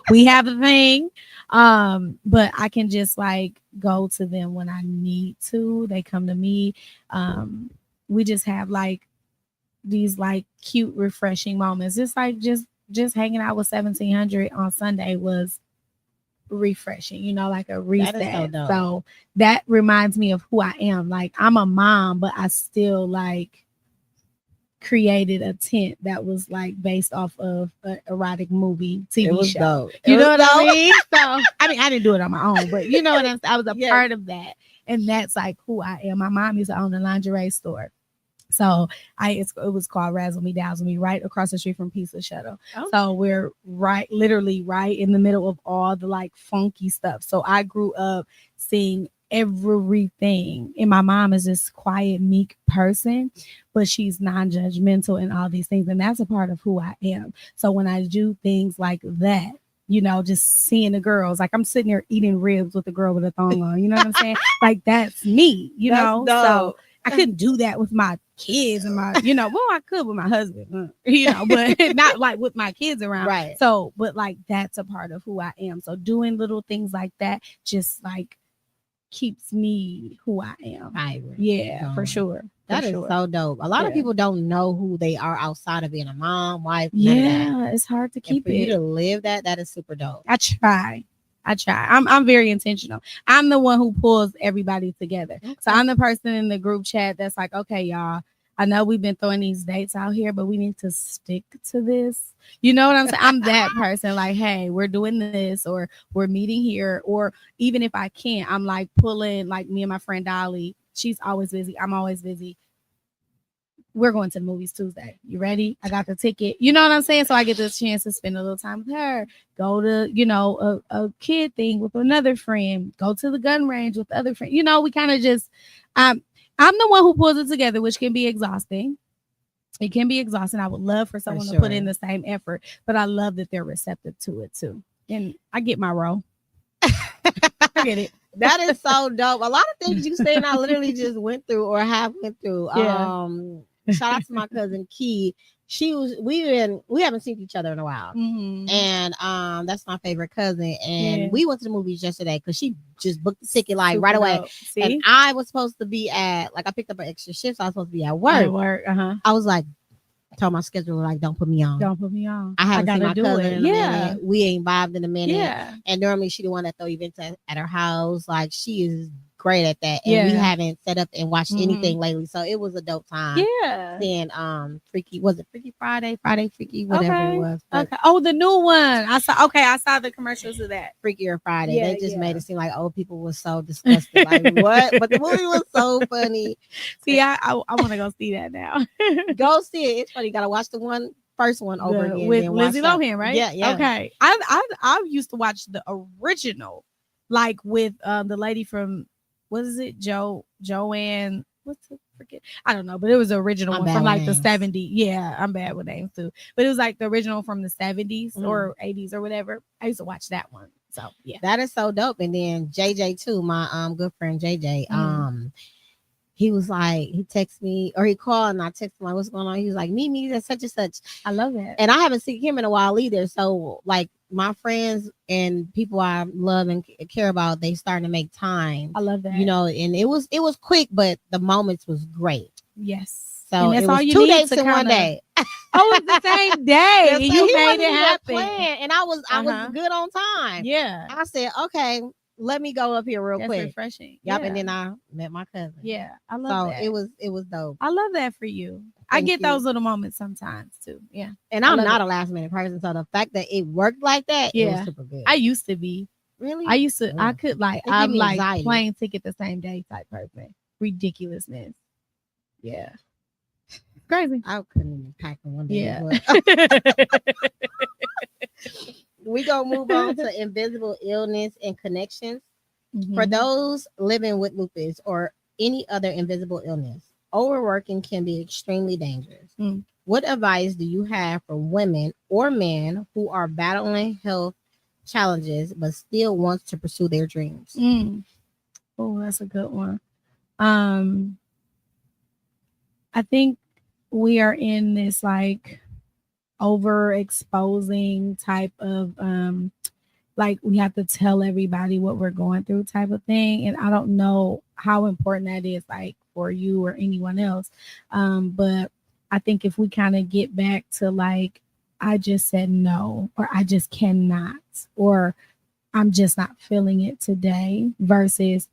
We have a thing. But I can just like go to them when I need to. They come to me. We just have like these like cute, refreshing moments. It's like just hanging out with 1700 on Sunday was refreshing, like a reset. That is so dope. So that reminds me of who I am. Like I'm a mom, but I still like created a tent that was like based off of an erotic movie TV show. Dope. You know what I mean? So I mean, I didn't do it on my own, but you know what I'm saying? I was a part of that. And that's like who I am. My mom used to own a lingerie store. So it was called Razzle Me Dazzle Me, right across the street from Pizza Shuttle. Oh. So we're literally right in the middle of all the like funky stuff. So I grew up seeing everything. And my mom is this quiet, meek person, but she's non-judgmental and all these things. And that's a part of who I am. So when I do things like that, just seeing the girls, like I'm sitting there eating ribs with a girl with a thong on, you know what I'm saying? Like that's me, know? Dope. So I couldn't do that with my kids and my, well, I could with my husband, but not like with my kids around. Right. So, but like that's a part of who I am. So doing little things like that just like keeps me who I am. Yeah, for sure. That is so dope. A lot of people don't know who they are outside of being a mom, wife. Yeah, it's hard to keep it. For you to live that is super dope. I try. I'm very intentional. I'm the one who pulls everybody together. Okay. So I'm the person in the group chat that's like, okay, y'all, I know we've been throwing these dates out here, but we need to stick to this. You know what I'm saying? I'm that person like, hey, we're doing this or we're meeting here. Or even if I can't, I'm like pulling like me and my friend Dolly. She's always busy. I'm always busy. We're going to the movies Tuesday. You ready? I got the ticket. You know what I'm saying? So I get this chance to spend a little time with her. Go to, a kid thing with another friend. Go to the gun range with the other friend. We kind of just, I'm the one who pulls it together, which can be exhausting. It can be exhausting. I would love for someone to put in the same effort, but I love that they're receptive to it too. And I get my role. I get it. That is so dope. A lot of things you saying I literally just went through or have went through. Yeah. Shout out to my cousin Key. We haven't seen each other in a while. Mm-hmm. And that's my favorite cousin. And we went to the movies yesterday because she just booked the ticket like right away. And I was supposed to be at I picked up an extra shift, so I was supposed to be at work. I was like, told my scheduler like, don't put me on. I haven't seen my cousin in a minute. We ain't vibed in a minute. Yeah. And normally she the one that throw events at her house. Like she is great at that. And we haven't set up and watched anything lately. So it was a dope time. Yeah. Then Freaky Friday Freaky, whatever it was. Okay. Oh, the new one. I saw the commercials of that. Freakier Friday. They just made it seem like old people were so disgusted. Like what? But the movie was so funny. See, I want to go see that now. Go see it. It's funny. You gotta watch the one first one over again with then Lindsay watch that. Lohan, right? Yeah. Okay. I used to watch the original, like with the lady from, what is it, Joanne? What's it? Forget. I don't know, but it was the original I'm one bad from with like names. the 70s. Yeah, I'm bad with names too. But it was like the original from the 70s or 80s or whatever. I used to watch that one. So yeah. That is so dope. And then JJ too, my good friend JJ. He was like, he texted me or he called and I texted him like, what's going on? He was like, me, that's such and such. I love that. And I haven't seen him in a while either. So like my friends and people I love and care about, they starting to make time. I love that. You know, and it was quick, but the moments was great. Yes. So and that's it was all you 2 need days to in one kinda- day. Oh, it's the same day. Yeah, so You he made wasn't it even happen. planned, and I was good on time. Yeah. I said, okay, let me go up here real That's quick. refreshing. Yep, Yeah. and then I met my cousin. Yeah, I love So that. it was dope. I love that for you. I Thank get you. those little moments sometimes too. Yeah. And I I'm love not it. a last minute person, so the fact that it worked like that, it was Yeah. super good. I used to be. Really? I used to. I Yeah. could like. It give I'm me like anxiety. plane ticket the same day type person. Ridiculousness. Yeah. Crazy. I couldn't even pack in one day. Yeah. But we gonna move on to invisible illness and connections. For Mhm. those living with lupus or any other invisible illness, overworking can be extremely dangerous. Mm. What advice do you have for women or men who are battling health challenges but still wants to pursue their dreams? Oh, that's a good one. I think we are in this like overexposing type of like we have to tell everybody what we're going through type of thing, and I don't know how important that is like for you or anyone else, but I think if we kind of get back to like, I just said no, or I just cannot, or I'm just not feeling it today, versus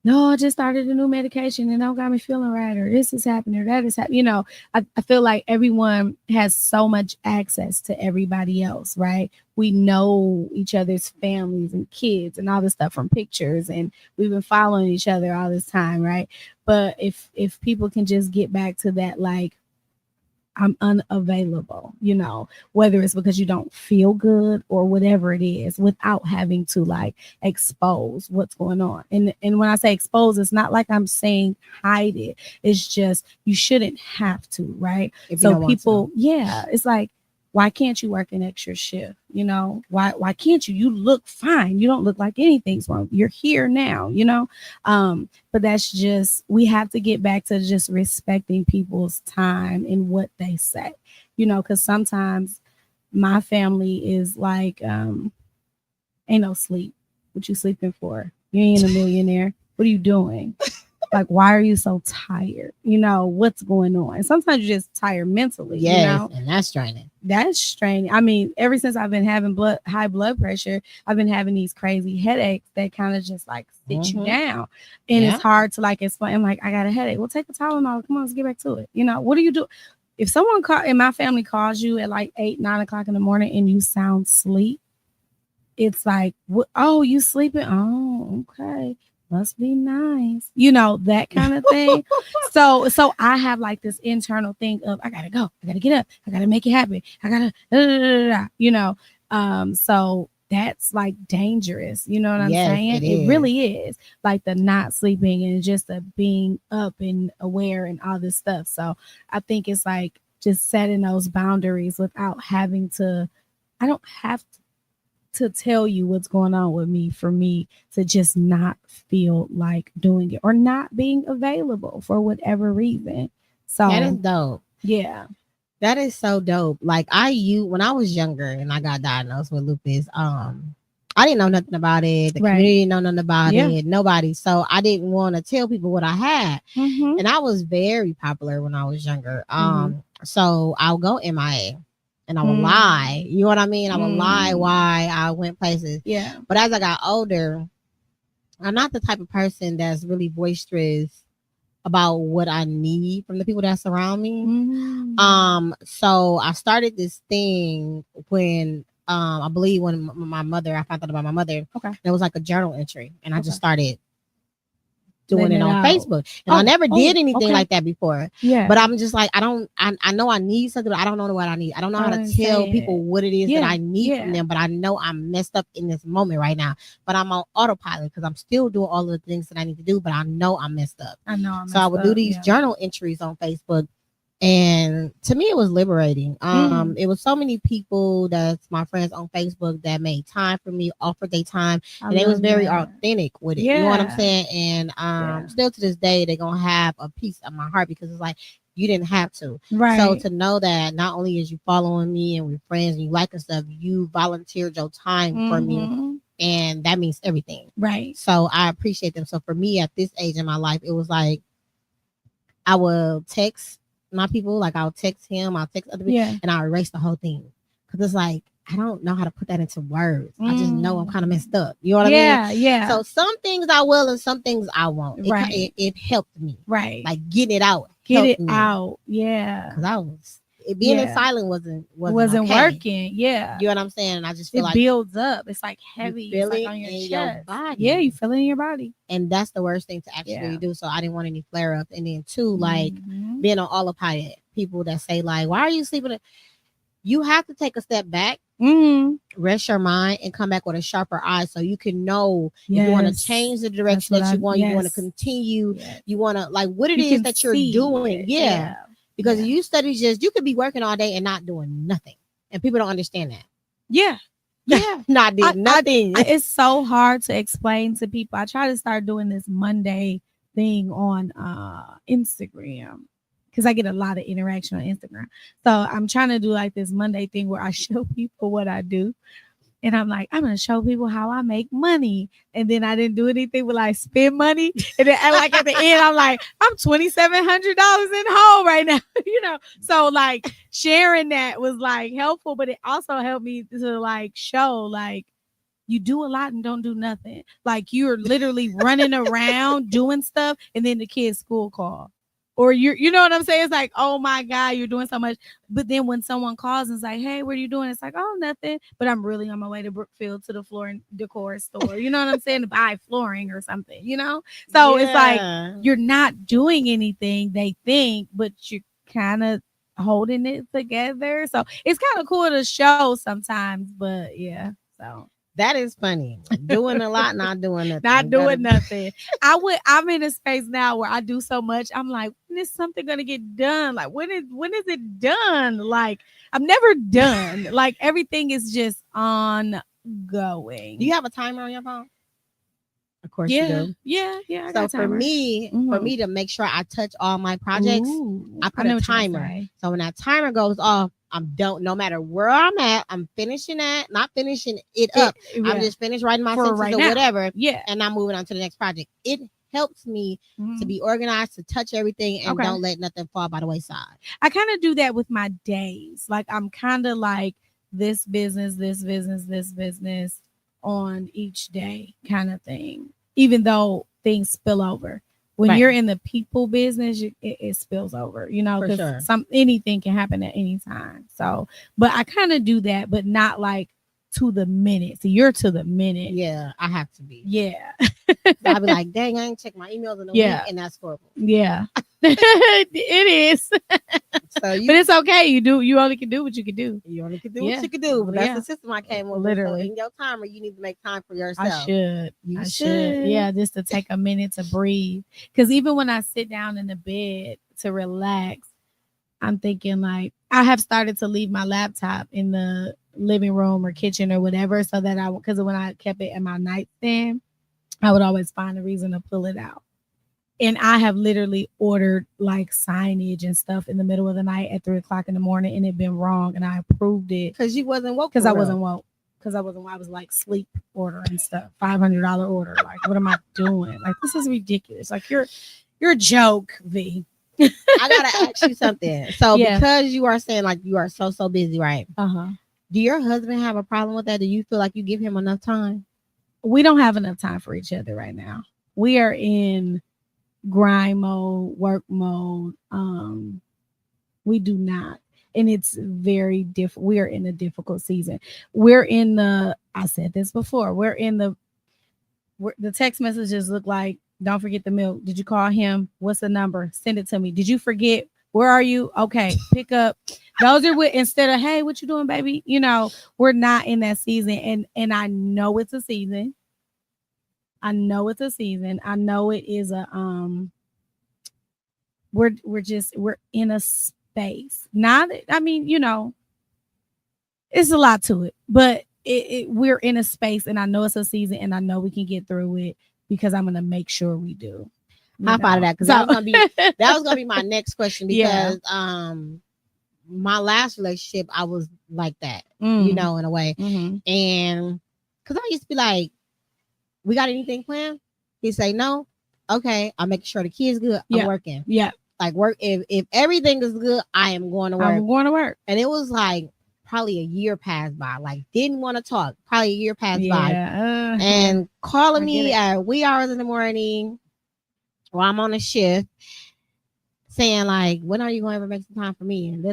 no, I just started a new medication and don't got me feeling right, or this is happening, or that is happening. You know, I feel like everyone has so much access to everybody else, right? We know each other's families and kids and all this stuff from pictures, and we've been following each other all this time, right? But if people can just get back to that, like, I'm unavailable, you know, whether it's because you don't feel good or whatever it is, without having to like expose what's going on. And when I say expose, it's not like I'm saying hide it. It's just you shouldn't have to, right? If you So don't want people, yeah, it's like, why can't you work an extra shift? You know, why can't you? You look fine. You don't look like anything's wrong. You're here now, you know. But that's just, we have to get back to just respecting people's time and what they say, you know, because sometimes my family is like, ain't no sleep. What you sleeping for? You ain't a millionaire. What are you doing? Like, why are you so tired? You know, what's going on? And sometimes you're just tired mentally. Yes, you know? and that's draining. That's straining. I mean, ever since I've been having high blood pressure, I've been having these crazy headaches that kind of just like sit you down. And it's hard to like explain. I'm like, I got a headache. Well, take a Tylenol. Come on, let's get back to it. You know, what do you do? If someone in my family calls you at like 8, 9 o'clock in the morning and you sound asleep, it's like, oh, you sleeping? Oh, okay. Must be nice, you know, that kind of thing. so I have like this internal thing of, I gotta go, I gotta get up, I gotta make it happen, I gotta you know. So that's like dangerous, you know what I'm saying? It really is, like the not sleeping and just the being up and aware and all this stuff. So I think it's like just setting those boundaries without having to, I don't have to tell you what's going on with me for me to just not feel like doing it or not being available for whatever reason. So that is dope. Yeah. That is so dope. Like when I was younger and I got diagnosed with lupus, I didn't know nothing about it. The community didn't know nothing about it. Nobody. So I didn't want to tell people what I had. And I was very popular when I was younger. So I'll go MIA. And I would lie. You know what I mean? I would lie why I went places. Yeah. But as I got older, I'm not the type of person that's really boisterous about what I need from the people that surround me. So I started this thing when I believe when I found out about my mother. Okay. It was like a journal entry. And I just started doing Letting it it on out. Facebook. And I never did anything okay. like that before. Yeah. But I'm just like, I know I need something, but I don't know what I need. I don't know how to tell people what it is that I need from them, but I know I'm messed up in this moment right now. But I'm on autopilot because I'm still doing all of the things that I need to do, but I know I'm messed up. So I would do these journal entries on Facebook. And to me, it was liberating. It was so many people that's my friends on Facebook that made time for me, offered their time, and they was very authentic with it. You know what I'm saying? And still to this day, they're gonna have a piece of my heart because it's like you didn't have to. Right. So to know that not only is you following me and we're friends and you liking stuff, you volunteered your time for me, and that means everything. Right. So I appreciate them. So for me at this age in my life, it was like I will text my people, like I'll text him, I'll text other people, and I'll erase the whole thing because it's like I don't know how to put that into words. I just know I'm kind of messed up. You know what I mean? Yeah. So some things I will and some things I won't. It helped me. Right. Like getting it out. Out. Yeah. Because I was being in silent wasn't okay. Working. Yeah. You know what I'm saying? And I just feel like it builds up. It's like heavy. You feel it's like it on your in chest. your body. Yeah, you feel it in your body. And that's the worst thing to actually do. So I didn't want any flare up. And then two, like being on autopilot, people that say like, why are you sleeping? You have to take a step back, rest your mind, and come back with a sharper eye so you can know if you want to change the direction that you want. You want to continue. You want to like what it is that you're doing. Yeah. Because you study you could be working all day and not doing nothing. And people don't understand that. Yeah. Not doing nothing. It's so hard to explain to people. I try to start doing this Monday thing on Instagram because I get a lot of interaction on Instagram. So I'm trying to do like this Monday thing where I show people what I do. And I'm like, I'm going to show people how I make money. And then I didn't do anything but like spend money. And then like at the end, I'm like, I'm $2,700 in hole right now. You know, so like sharing that was like helpful, but it also helped me to like show like you do a lot and don't do nothing. Like you're literally running around doing stuff. And then the kids' school call. Or you know what I'm saying? It's like, oh my God, you're doing so much. But then when someone calls and it's like, hey, what are you doing? It's like, oh, nothing. But I'm really on my way to Brookfield to the floor and decor store. You know what I'm saying? To buy flooring or something, you know? So it's like, you're not doing anything, they think, but you're kind of holding it together. So it's kind of cool to show sometimes, but yeah, so. That is funny. Doing a lot, not doing nothing. Not doing nothing. I'm in a space now where I do so much. I'm like, when is something gonna get done? Like, when is it done? Like, I'm never done. Like, everything is just ongoing. Do you have a timer on your phone? Of course you do. Yeah. I so for me to make sure I touch all my projects, I put a timer. So when that timer goes off, I'm done. No matter where I'm at, I'm finishing that, not finishing it up. I'm just finished writing my sentences or whatever. Yeah. And I'm moving on to the next project. It helps me to be organized, to touch everything, and don't let nothing fall by the wayside. I kind of do that with my days. Like I'm kind of like this business on each day kind of thing, even though things spill over. When you're in the people business, it spills over, you know, because anything can happen at any time. So, but I kind of do that, but not like to the minute. So you're to the minute. Yeah, I have to be. Yeah. I'll be like, dang, I ain't checked my emails in a week, and that's horrible. Yeah. It is. But it's okay. You only can do what you can do. You only can do what you can do. But that's the system I came with. Literally. So in your timer, you need to make time for yourself. I should. Yeah, just to take a minute to breathe. Because even when I sit down in the bed to relax, I'm thinking like I have started to leave my laptop in the living room or kitchen or whatever, so that because when I kept it in my nightstand, I would always find a reason to pull it out. And I have literally ordered like signage and stuff in the middle of the night at 3:00 in the morning, and it been wrong, and I approved it because you wasn't woke. Because I wasn't woke. Because I was like sleep ordering stuff, $500 order. Like, what am I doing? Like, this is ridiculous. Like, you're a joke, V. I gotta ask you something. So because you are saying like you are so busy, right? Do your husband have a problem with that? Do you feel like you give him enough time? We don't have enough time for each other right now. We are in grind mode, work mode. We do not. And it's very different. We are in a difficult season. I said this before, the text messages look like Don't forget the milk. Did you call him? What's the number? Send it to me. Did you forget? Where are you? Okay, pick up. Those are what, instead of, hey, what you doing, baby? You know, we're not in that season. And I know it's a season. I know it's a season. I know it is a we're in a space. Not, I mean, you know, it's a lot to it, but we're in a space, and I know it's a season, and I know we can get through it because I'm gonna make sure we do. High five to that, because that was gonna be my next question, because my last relationship, I was like that, you know, in a way. And because I used to be like, we got anything planned? He'd say no. Okay, I'm making sure the kids good. I'm working. Yeah. Like, work, if everything is good, I am going to work. I'm going to work. And it was like probably a year passed by. Like, didn't want to talk. Probably a year passed by. And calling me at wee hours in the morning while I'm on a shift, saying like, when are you going to ever make some time for me? And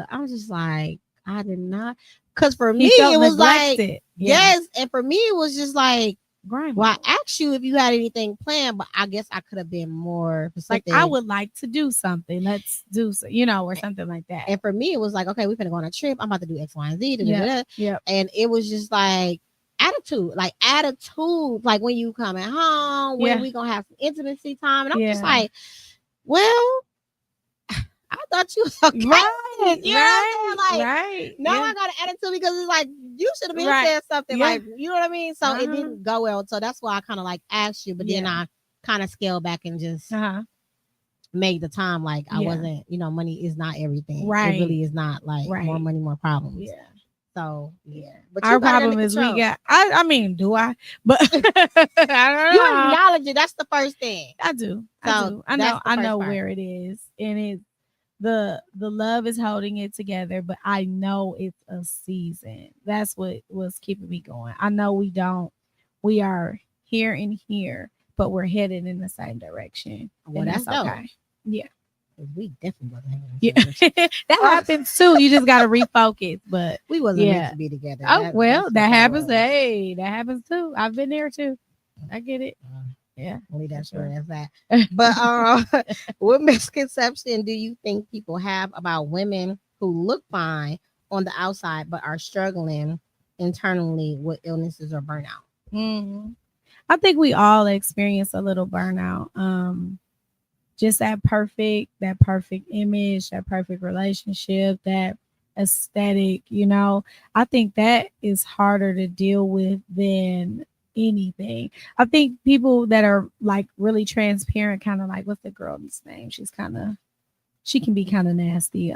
I was just like, I did not. Because for me, it was like, yes. And for me, it was just like, well, I asked you if you had anything planned, but I guess I could have been more specific. Like, I would like to do something. Let's do, you know, or something like that. And for me, it was like, okay, we're going to go on a trip. I'm about to do X, Y, and Z. Yeah. And it was just like attitude. Like when you coming home, when we going to have some intimacy time. And I'm just like, well, I thought you was okay. Right. You know what I'm saying? Like, now I got an attitude because it's like, you should have been saying something like, you know what I mean? So it didn't go well. So that's why I kind of like asked you, but then I kind of scaled back and just made the time like I wasn't, you know, money is not everything. Right. It really is not. Like, more money, more problems. Yeah. So but our problem is we got. I mean, do I? But I don't know. You acknowledge it. That's the first thing. I do. I know where it is, and it's the love is holding it together. But I know it's a season. That's what was keeping me going. I know we are here and here, but we're headed in the same direction. Well, that's okay. Dope. Yeah. We definitely wasn't that happens too. You just gotta refocus, but we wasn't meant to be together. That happens. Hey, that happens too. I've been there too. I get it. Only that's where that's at. But what misconception do you think people have about women who look fine on the outside but are struggling internally with illnesses or burnout? I think we all experience a little burnout. Just that perfect image, that perfect relationship, that aesthetic, you know. I think that is harder to deal with than anything. I think people that are like really transparent, kind of like, what's the girl's name? She can be kind of nasty.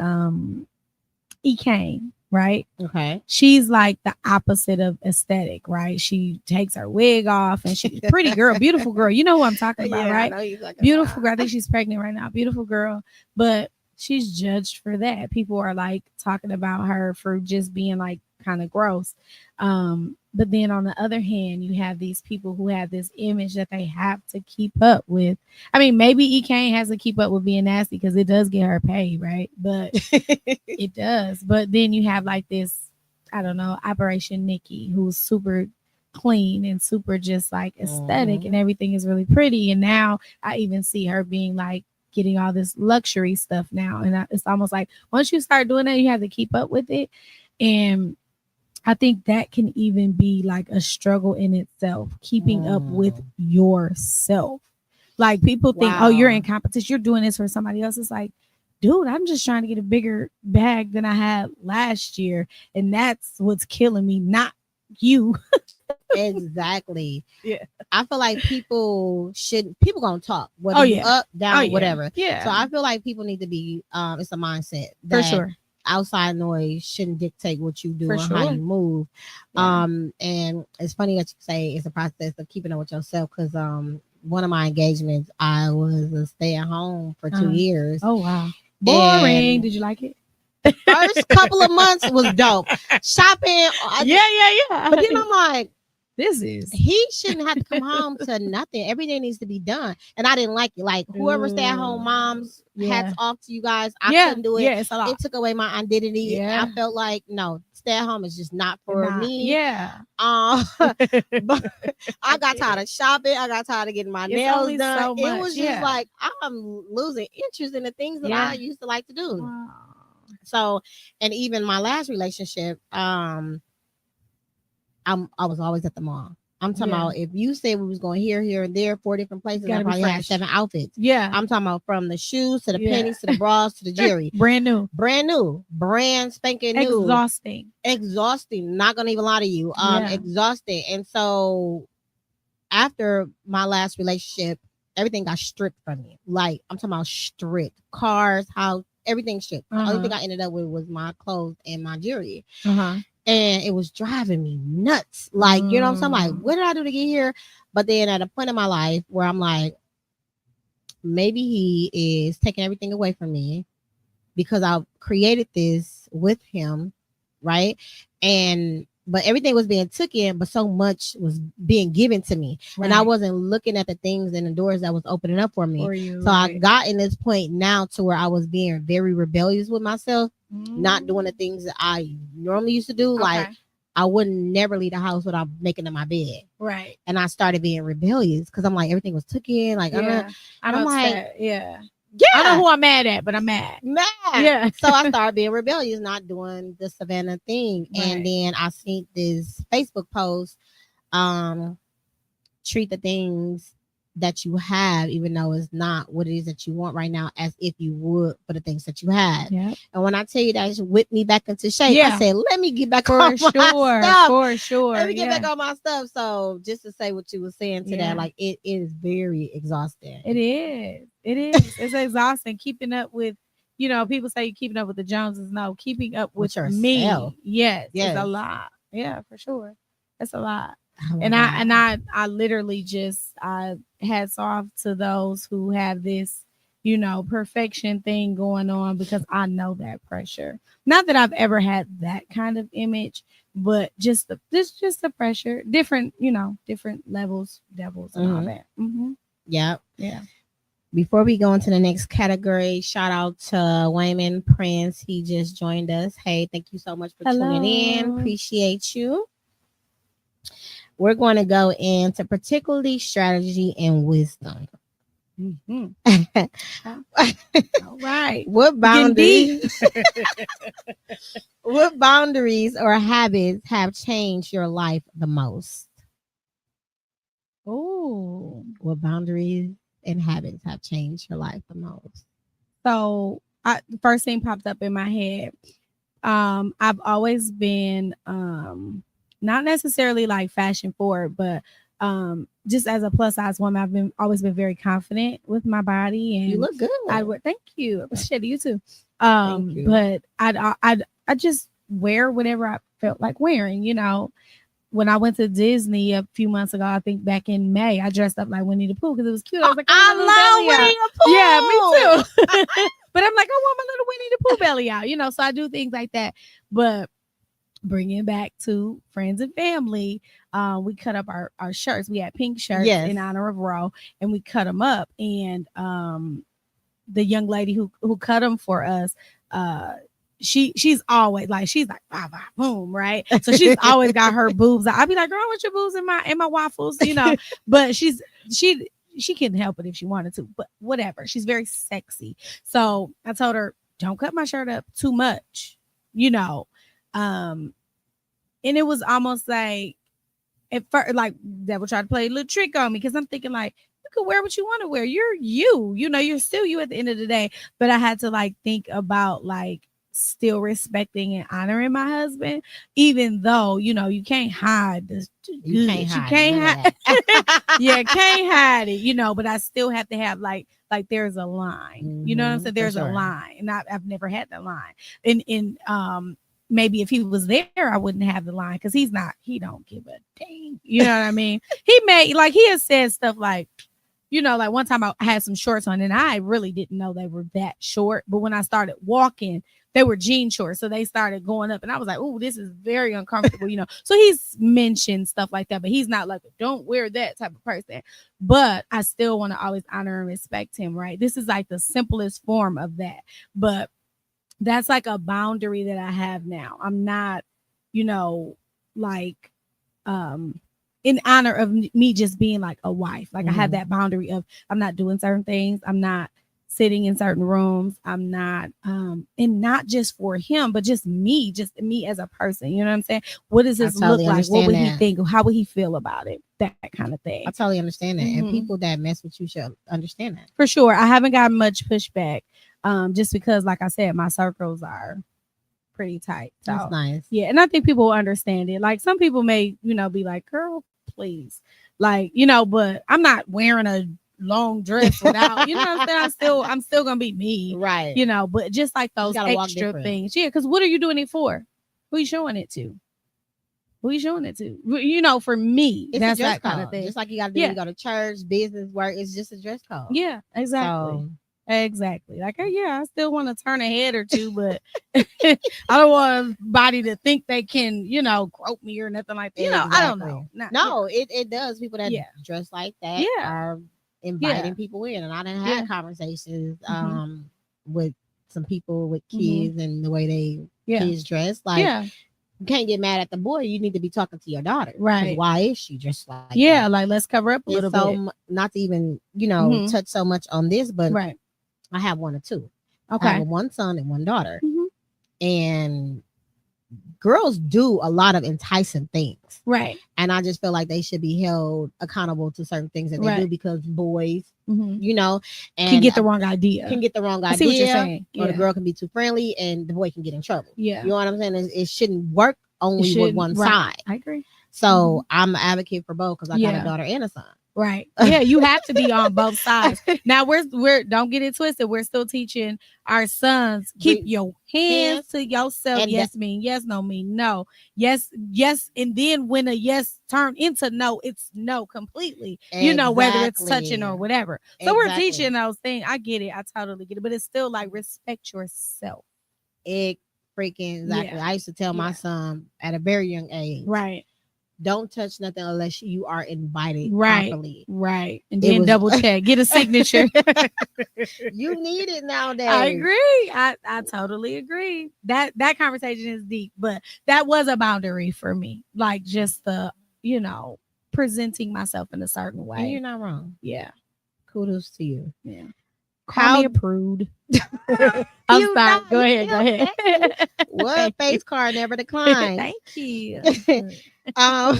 Kane, right? Okay. She's like the opposite of aesthetic, right? She takes her wig off and she's a pretty girl, beautiful girl. You know who I'm talking about, right? I know you're talking beautiful girl. I think she's pregnant right now. Beautiful girl. But she's judged for that. People are like talking about her for just being like kind of gross. But then on the other hand, you have these people who have this image that they have to keep up with. I mean, maybe Kane has to keep up with being nasty because it does get her paid, right? But it does. But then you have like this, I don't know, Operation Nikki, who's super clean and super just like aesthetic and everything is really pretty. And now I even see her being like getting all this luxury stuff now. And it's almost like once you start doing that, you have to keep up with it. And I think that can even be like a struggle in itself, keeping up with yourself. Like people think, oh, you're in competition. You're doing this for somebody else. It's like, dude, I'm just trying to get a bigger bag than I had last year. And that's what's killing me, not you. Exactly. Yeah. I feel like people gonna talk, whether you're up, down, whatever. Yeah. So I feel like people need to be, it's a mindset. For sure. Outside noise shouldn't dictate what you do or how you move. And it's funny that you say it's a process of keeping up with yourself, because one of my engagements, I was a stay-at-home for 2 years. Oh wow. Boring. And did you like it? The first couple of months was dope. Shopping. Yeah. But then I'm like, this is. He shouldn't have to come home to nothing. Everything needs to be done. And I didn't like it. Like whoever stay-at-home moms, hats off to you guys. I couldn't do it. Yeah, it's a lot. It took away my identity. Yeah. I felt like no, stay-at-home is just not for me. Yeah. But I got tired of shopping. I got tired of getting my nails done. So it was just like I'm losing interest in the things that I used to like to do. Wow. So, and even my last relationship, I was always at the mall. I'm talking about if you said we was going here, and there, 4 different places, I probably had 7 outfits. Yeah. I'm talking about from the shoes to the panties to the bras to the jewelry. Brand new, brand spanking new. Exhausting. Not gonna even lie to you. Exhausting. And so after my last relationship, everything got stripped from me. Like I'm talking about stripped. Cars, house, everything stripped. The only thing I ended up with was my clothes and my jewelry. And it was driving me nuts. Like, you know what I'm saying? Like, what did I do to get here? But then at a point in my life where I'm like, maybe he is taking everything away from me because I created this with him, right? But everything was being taken, but so much was being given to me. Right. And I wasn't looking at the things and the doors that was opening up for me. I got in this point now to where I was being very rebellious with myself, not doing the things that I normally used to do. Like I wouldn't never leave the house without making in my bed. Right. And I started being rebellious because I'm like, everything was taken. Like, I'm like, I know who I'm mad at, but I'm mad. Yeah. So I started being rebellious, not doing the Savannah thing. Right. And then I seen this Facebook post, treat the things that you have, even though it's not what it is that you want right now, as if you would for the things that you have. Yep. And when I tell you that, it whipped me back into shape. I said, let me get back on my stuff. For sure. Let me get back on my stuff. So just to say what you were saying to that, like it is very exhausting. It is. It's exhausting keeping up with, people say keeping up with the Joneses. No, keeping up with me. Yes. It's a lot. Yeah, for sure. It's a lot. And I literally just hats off to those who have this, perfection thing going on, because I know that pressure. Not that I've ever had that kind of image, but just the pressure, different levels, devils, and all that. Yep. Yeah. Before we go into the next category, shout out to Wayman Prince. He just joined us. Hey, thank you so much for tuning in. Appreciate you. We're going to go into particularly strategy and wisdom. All right. What boundaries or habits have changed your life the most? Oh, what boundaries and habits have changed your life the most? So the first thing popped up in my head. I've always been not necessarily like fashion forward, but just as a plus size woman, I've always been very confident with my body, and you look good. Thank you. Appreciate you too. But I just wear whatever I felt like wearing. When I went to Disney a few months ago, I think back in May, I dressed up like Winnie the Pooh because it was cute. I was like, I love Winnie the Pooh. Yeah, me too. But I'm like, I want my little Winnie the Pooh belly out, so I do things like that. But bringing back to friends and family, we cut up our shirts. We had pink shirts in honor of Ro, and we cut them up. And the young lady who cut them for us, she's always like, bah, bah, boom, right? So she's always got her boobs out. I'd be like, girl, I want your boobs in my waffles, but she couldn't help it if she wanted to, but whatever. She's very sexy. So I told her, don't cut my shirt up too much, and it was almost like at first, like that would try to play a little trick on me, because I'm thinking like, you could wear what you want to wear. You're you're still you at the end of the day. But I had to like think about like still respecting and honoring my husband, even though you can't hide this. You can't hide it, but I still have to have like there's a line. You know what I'm saying? There's a line, and I've never had that line. And maybe if he was there, I wouldn't have the line, because he don't give a dang. You know what I mean? He has said stuff like, like one time I had some shorts on and I really didn't know they were that short. But when I started walking they were jean shorts, so they started going up, and I was like, oh, this is very uncomfortable, So he's mentioned stuff like that, but he's not like, don't wear that type of person. But I still want to always honor and respect him, right? This is like the simplest form of that, but that's like a boundary that I have now. I'm not, like, in honor of me just being like a wife. Like I have that boundary of I'm not doing certain things. I'm not sitting in certain rooms. I'm not, and not just for him, but just me as a person. You know what I'm saying? What does this look like? What would he think? How would he feel about it? That kind of thing. I totally understand that. And people that mess with you should understand that. For sure. I haven't gotten much pushback. Just because, like I said, my circles are pretty tight. So, that's nice. Yeah. And I think people will understand it. Like some people may, be like, girl, please. Like, but I'm not wearing a long dress without, what I'm saying? I'm still gonna be me. Right. But just like those extra things. Yeah, because what are you doing it for? Who are you showing it to? Who are you showing it to? For me, it's that's a dress that code. kind of thing. Just like you gotta do when you go to church, business, work, it's just a dress code. Yeah, exactly. Exactly. Like, I still want to turn a head or two, but I don't want somebody to think they can, grope me or nothing like that. Exactly. I don't know. No, it does. People that dress like that are inviting people in. And I done had conversations with some people with kids and the way they kids dress. Like, you can't get mad at the boy. You need to be talking to your daughter. Right. Why is she dressed like that? Like, let's cover up a little bit. Not to even, touch so much on this, but I have one or two. Okay. I have one son and one daughter. And girls do a lot of enticing things. Right. And I just feel like they should be held accountable to certain things that they do, because boys, and can get the wrong idea. I see what you're saying. Or the girl can be too friendly and the boy can get in trouble. Yeah. You know what I'm saying? It shouldn't work only with one side. I agree. So I'm an advocate for both, because I got a daughter and a son. Right. Yeah, you have to be on both sides. Now we're don't get it twisted. We're still teaching our sons, keep your hands to yourself. And yes mean yes, no mean no. Yes, and then when a yes turn into no, it's no completely. Exactly. Whether it's touching or whatever. So we're teaching those things. I get it. I totally get it. But it's still like, respect yourself. Exactly. I used to tell my son at a very young age. Right. Don't touch nothing unless you are invited properly. Right. And then double check. Get a signature. You need it nowadays. I agree. I totally agree. That conversation is deep, but that was a boundary for me. Like, just the, presenting myself in a certain way. And you're not wrong. Yeah. Kudos to you. Yeah. Call me a prude. I'm sorry. Go ahead. What face card never declined. Thank you. How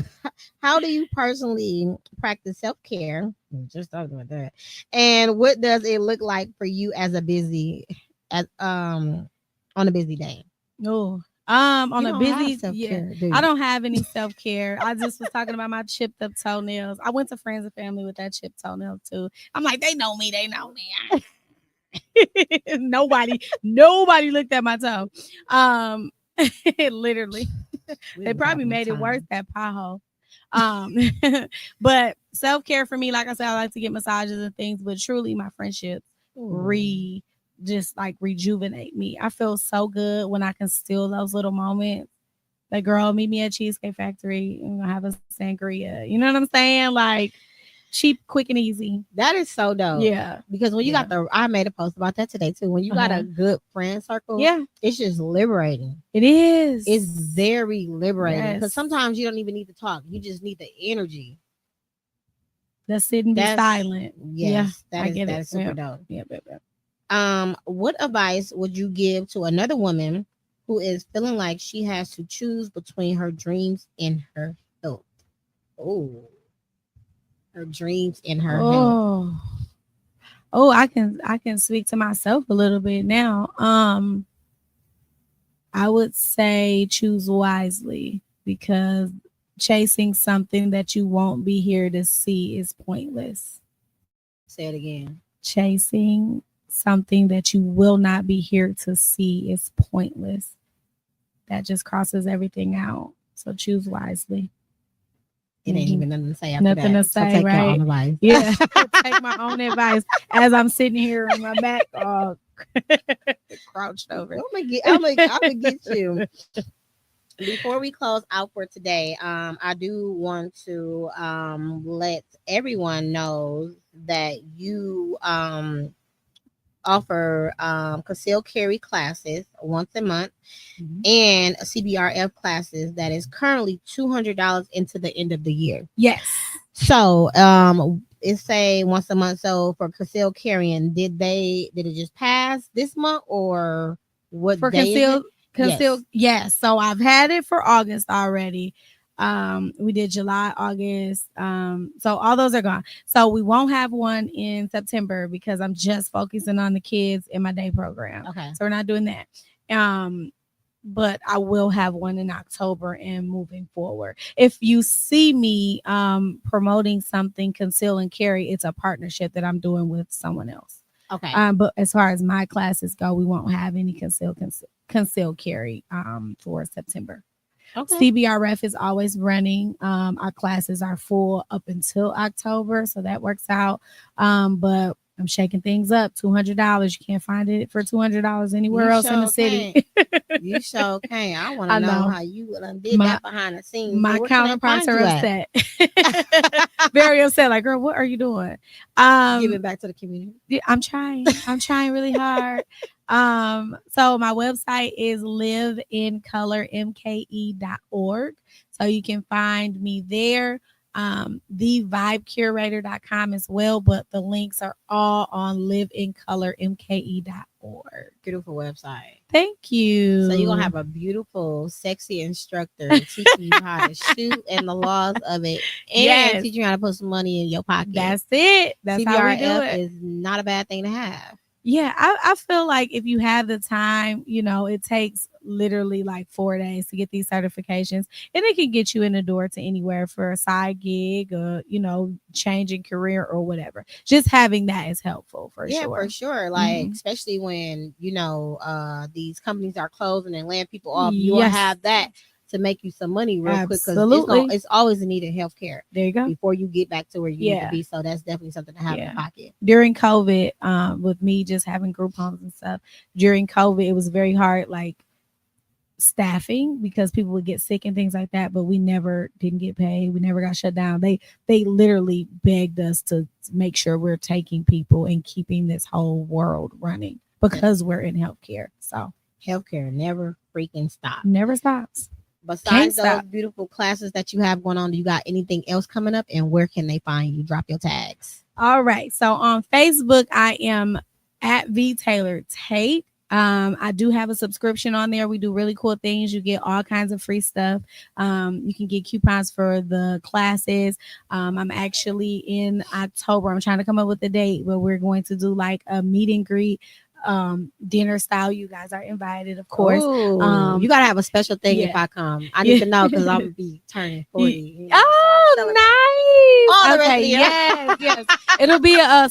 do you personally practice self-care? Just talking about that. And what does it look like for you as on a busy day? Oh, on a busy, I don't have any self-care. I just was talking about my chipped up toenails. I went to friends and family with that chipped toenail too. I'm like, they know me. Nobody looked at my toe. Literally. They probably made it worse, that pothole. But self-care for me, like I said, I like to get massages and things, but truly my friendships just like rejuvenate me. I feel so good when I can steal those little moments. Like, girl, meet me at Cheesecake Factory and have a sangria. You know what I'm saying? Like, cheap, quick, and easy. That is so dope. Yeah. Because when you got I made a post about that today too. When you got a good friend circle, it's just liberating. It is. It's very liberating. Because sometimes you don't even need to talk. You just need the energy. That's sit and be silent. Yes. That is super dope. Yeah. What advice would you give to another woman who is feeling like she has to choose between her dreams and her health? Oh. Her dreams and her health. I can speak to myself a little bit now. I would say choose wisely, because chasing something that you won't be here to see is pointless. Say it again. Chasing something that you will not be here to see is pointless. That just crosses everything out. So choose wisely. It ain't even nothing to say after nothing that. to say, so take right? your own advice. Yeah, take my own advice as I'm sitting here on my back, Crouched over. I'm gonna get you. Before we close out for today, I do want to let everyone know that you offer concealed carry classes once a month and CBRF classes that is currently $200 into the end of the year. Yes. So it's a once a month. So for concealed carrying, did it just pass this month or what For day is it? concealed, yes. So I've had it for August already. We did July, August. So all those are gone. So we won't have one in September because I'm just focusing on the kids in my day program. Okay. So we're not doing that. But I will have one in October and moving forward. If you see me promoting something conceal and carry, it's a partnership that I'm doing with someone else. Okay. But as far as my classes go, we won't have any conceal carry for September. Okay. CBRF is always running. Our classes are full up until October, so that works out. But I'm shaking things up. $200. You can't find it for $200 anywhere else in the city. You sure can. I want to know how you did that behind the scenes. My counterparts are upset. Very upset. Like, girl, what are you doing? Giving back to the community. I'm trying. I'm trying really hard. So my website is liveincolormke.org. So you can find me there. TheVibeCurator.com as well, but the links are all on liveincolormke.org. Beautiful website. Thank you. So you're gonna have a beautiful, sexy instructor teaching you how to shoot and the laws of it, and teaching you how to put some money in your pocket. That's it. That's CBRF how we do it. Is not a bad thing to have. Yeah, I feel like if you have the time, it takes literally like 4 days to get these certifications, and it can get you in the door to anywhere for a side gig or, changing career or whatever. Just having that is helpful for sure. Yeah, for sure. Like, especially when, these companies are closing and laying people off, you will have that to make you some money real quick, because it's always a need in healthcare. There you go. Before you get back to where you need to be. So that's definitely something to have in pocket. During COVID, with me just having group homes and stuff, during COVID, it was very hard, like staffing, because people would get sick and things like that, but we never didn't get paid. We never got shut down. They literally begged us to make sure we're taking people and keeping this whole world running because we're in healthcare. So healthcare never freaking stops. Never stops. Besides those beautiful classes that you have going on, do you got anything else coming up, and where can they find you? Drop your tags. All right. So on Facebook, I am at V Taylor Tate. I do have a subscription on there. We do really cool things. You get all kinds of free stuff. You can get coupons for the classes. I'm actually in October. I'm trying to come up with a date where we're going to do like a meet and greet dinner style. You guys are invited, of course. You gotta have a special thing if I come. I need to know, because I'm gonna be turning 40. Oh, nice. Okay, yes. It'll be a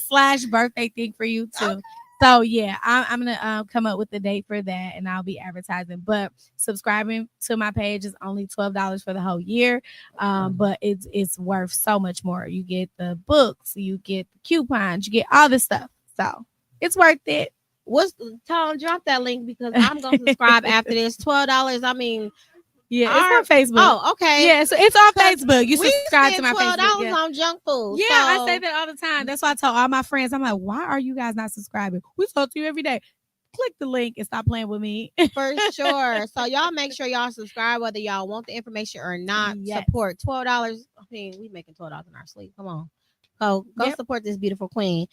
/ birthday thing for you too. Okay. So yeah, I'm gonna come up with the date for that, and I'll be advertising. But subscribing to my page is only $12 for the whole year. But it's worth so much more. You get the books, you get the coupons, you get all this stuff. So it's worth it. Drop that link, because I'm gonna subscribe after this. $12. I mean, it's on Facebook. Oh, okay. Yeah, so it's on Facebook. You subscribe to my Facebook. $12 on junk food. Yeah, I say that all the time. That's why I tell all my friends, I'm like, why are you guys not subscribing? We talk to you every day. Click the link and stop playing with me. For sure. So y'all make sure y'all subscribe, whether y'all want the information or not. Yes. Support. $12. I mean, we making $12 in our sleep. Come on. Go support this beautiful queen.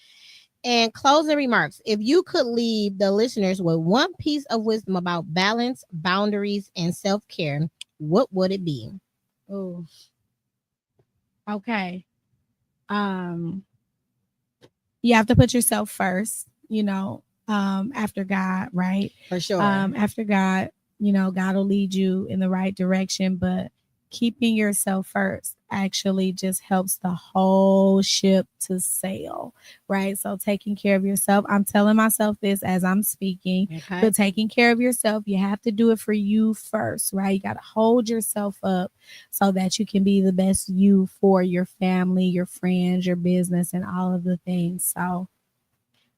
And closing remarks. If you could leave the listeners with one piece of wisdom about balance, boundaries, and self-care, what would it be? Oh, okay. You have to put yourself first, after God, right? For sure. After God, God will lead you in the right direction, but keeping yourself first actually just helps the whole ship to sail, right? So taking care of yourself. I'm telling myself this as I'm speaking, but taking care of yourself, you have to do it for you first, right? You got to hold yourself up so that you can be the best you for your family, your friends, your business, and all of the things. So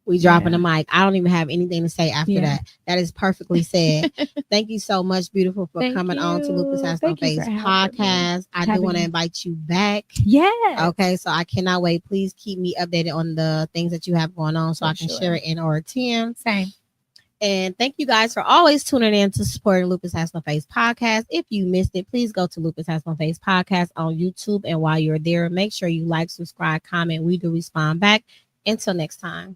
We dropping the mic. I don't even have anything to say after Yeah. that. That is perfectly said. Thank you so much, beautiful, for Thank coming on to Lupus Has No Thank you Face for having me. podcast. I do Having want to me. invite you back. Yes. Okay, so I cannot wait. Please keep me updated on the things that you have going on so For I can sure. share it in or attend. Same. And thank you guys for always tuning in to supporting Lupus Has No Face podcast. If you missed it, please go to Lupus Has No Face podcast on YouTube. And while you're there, make sure you like, subscribe, comment. We do respond back. Until next time.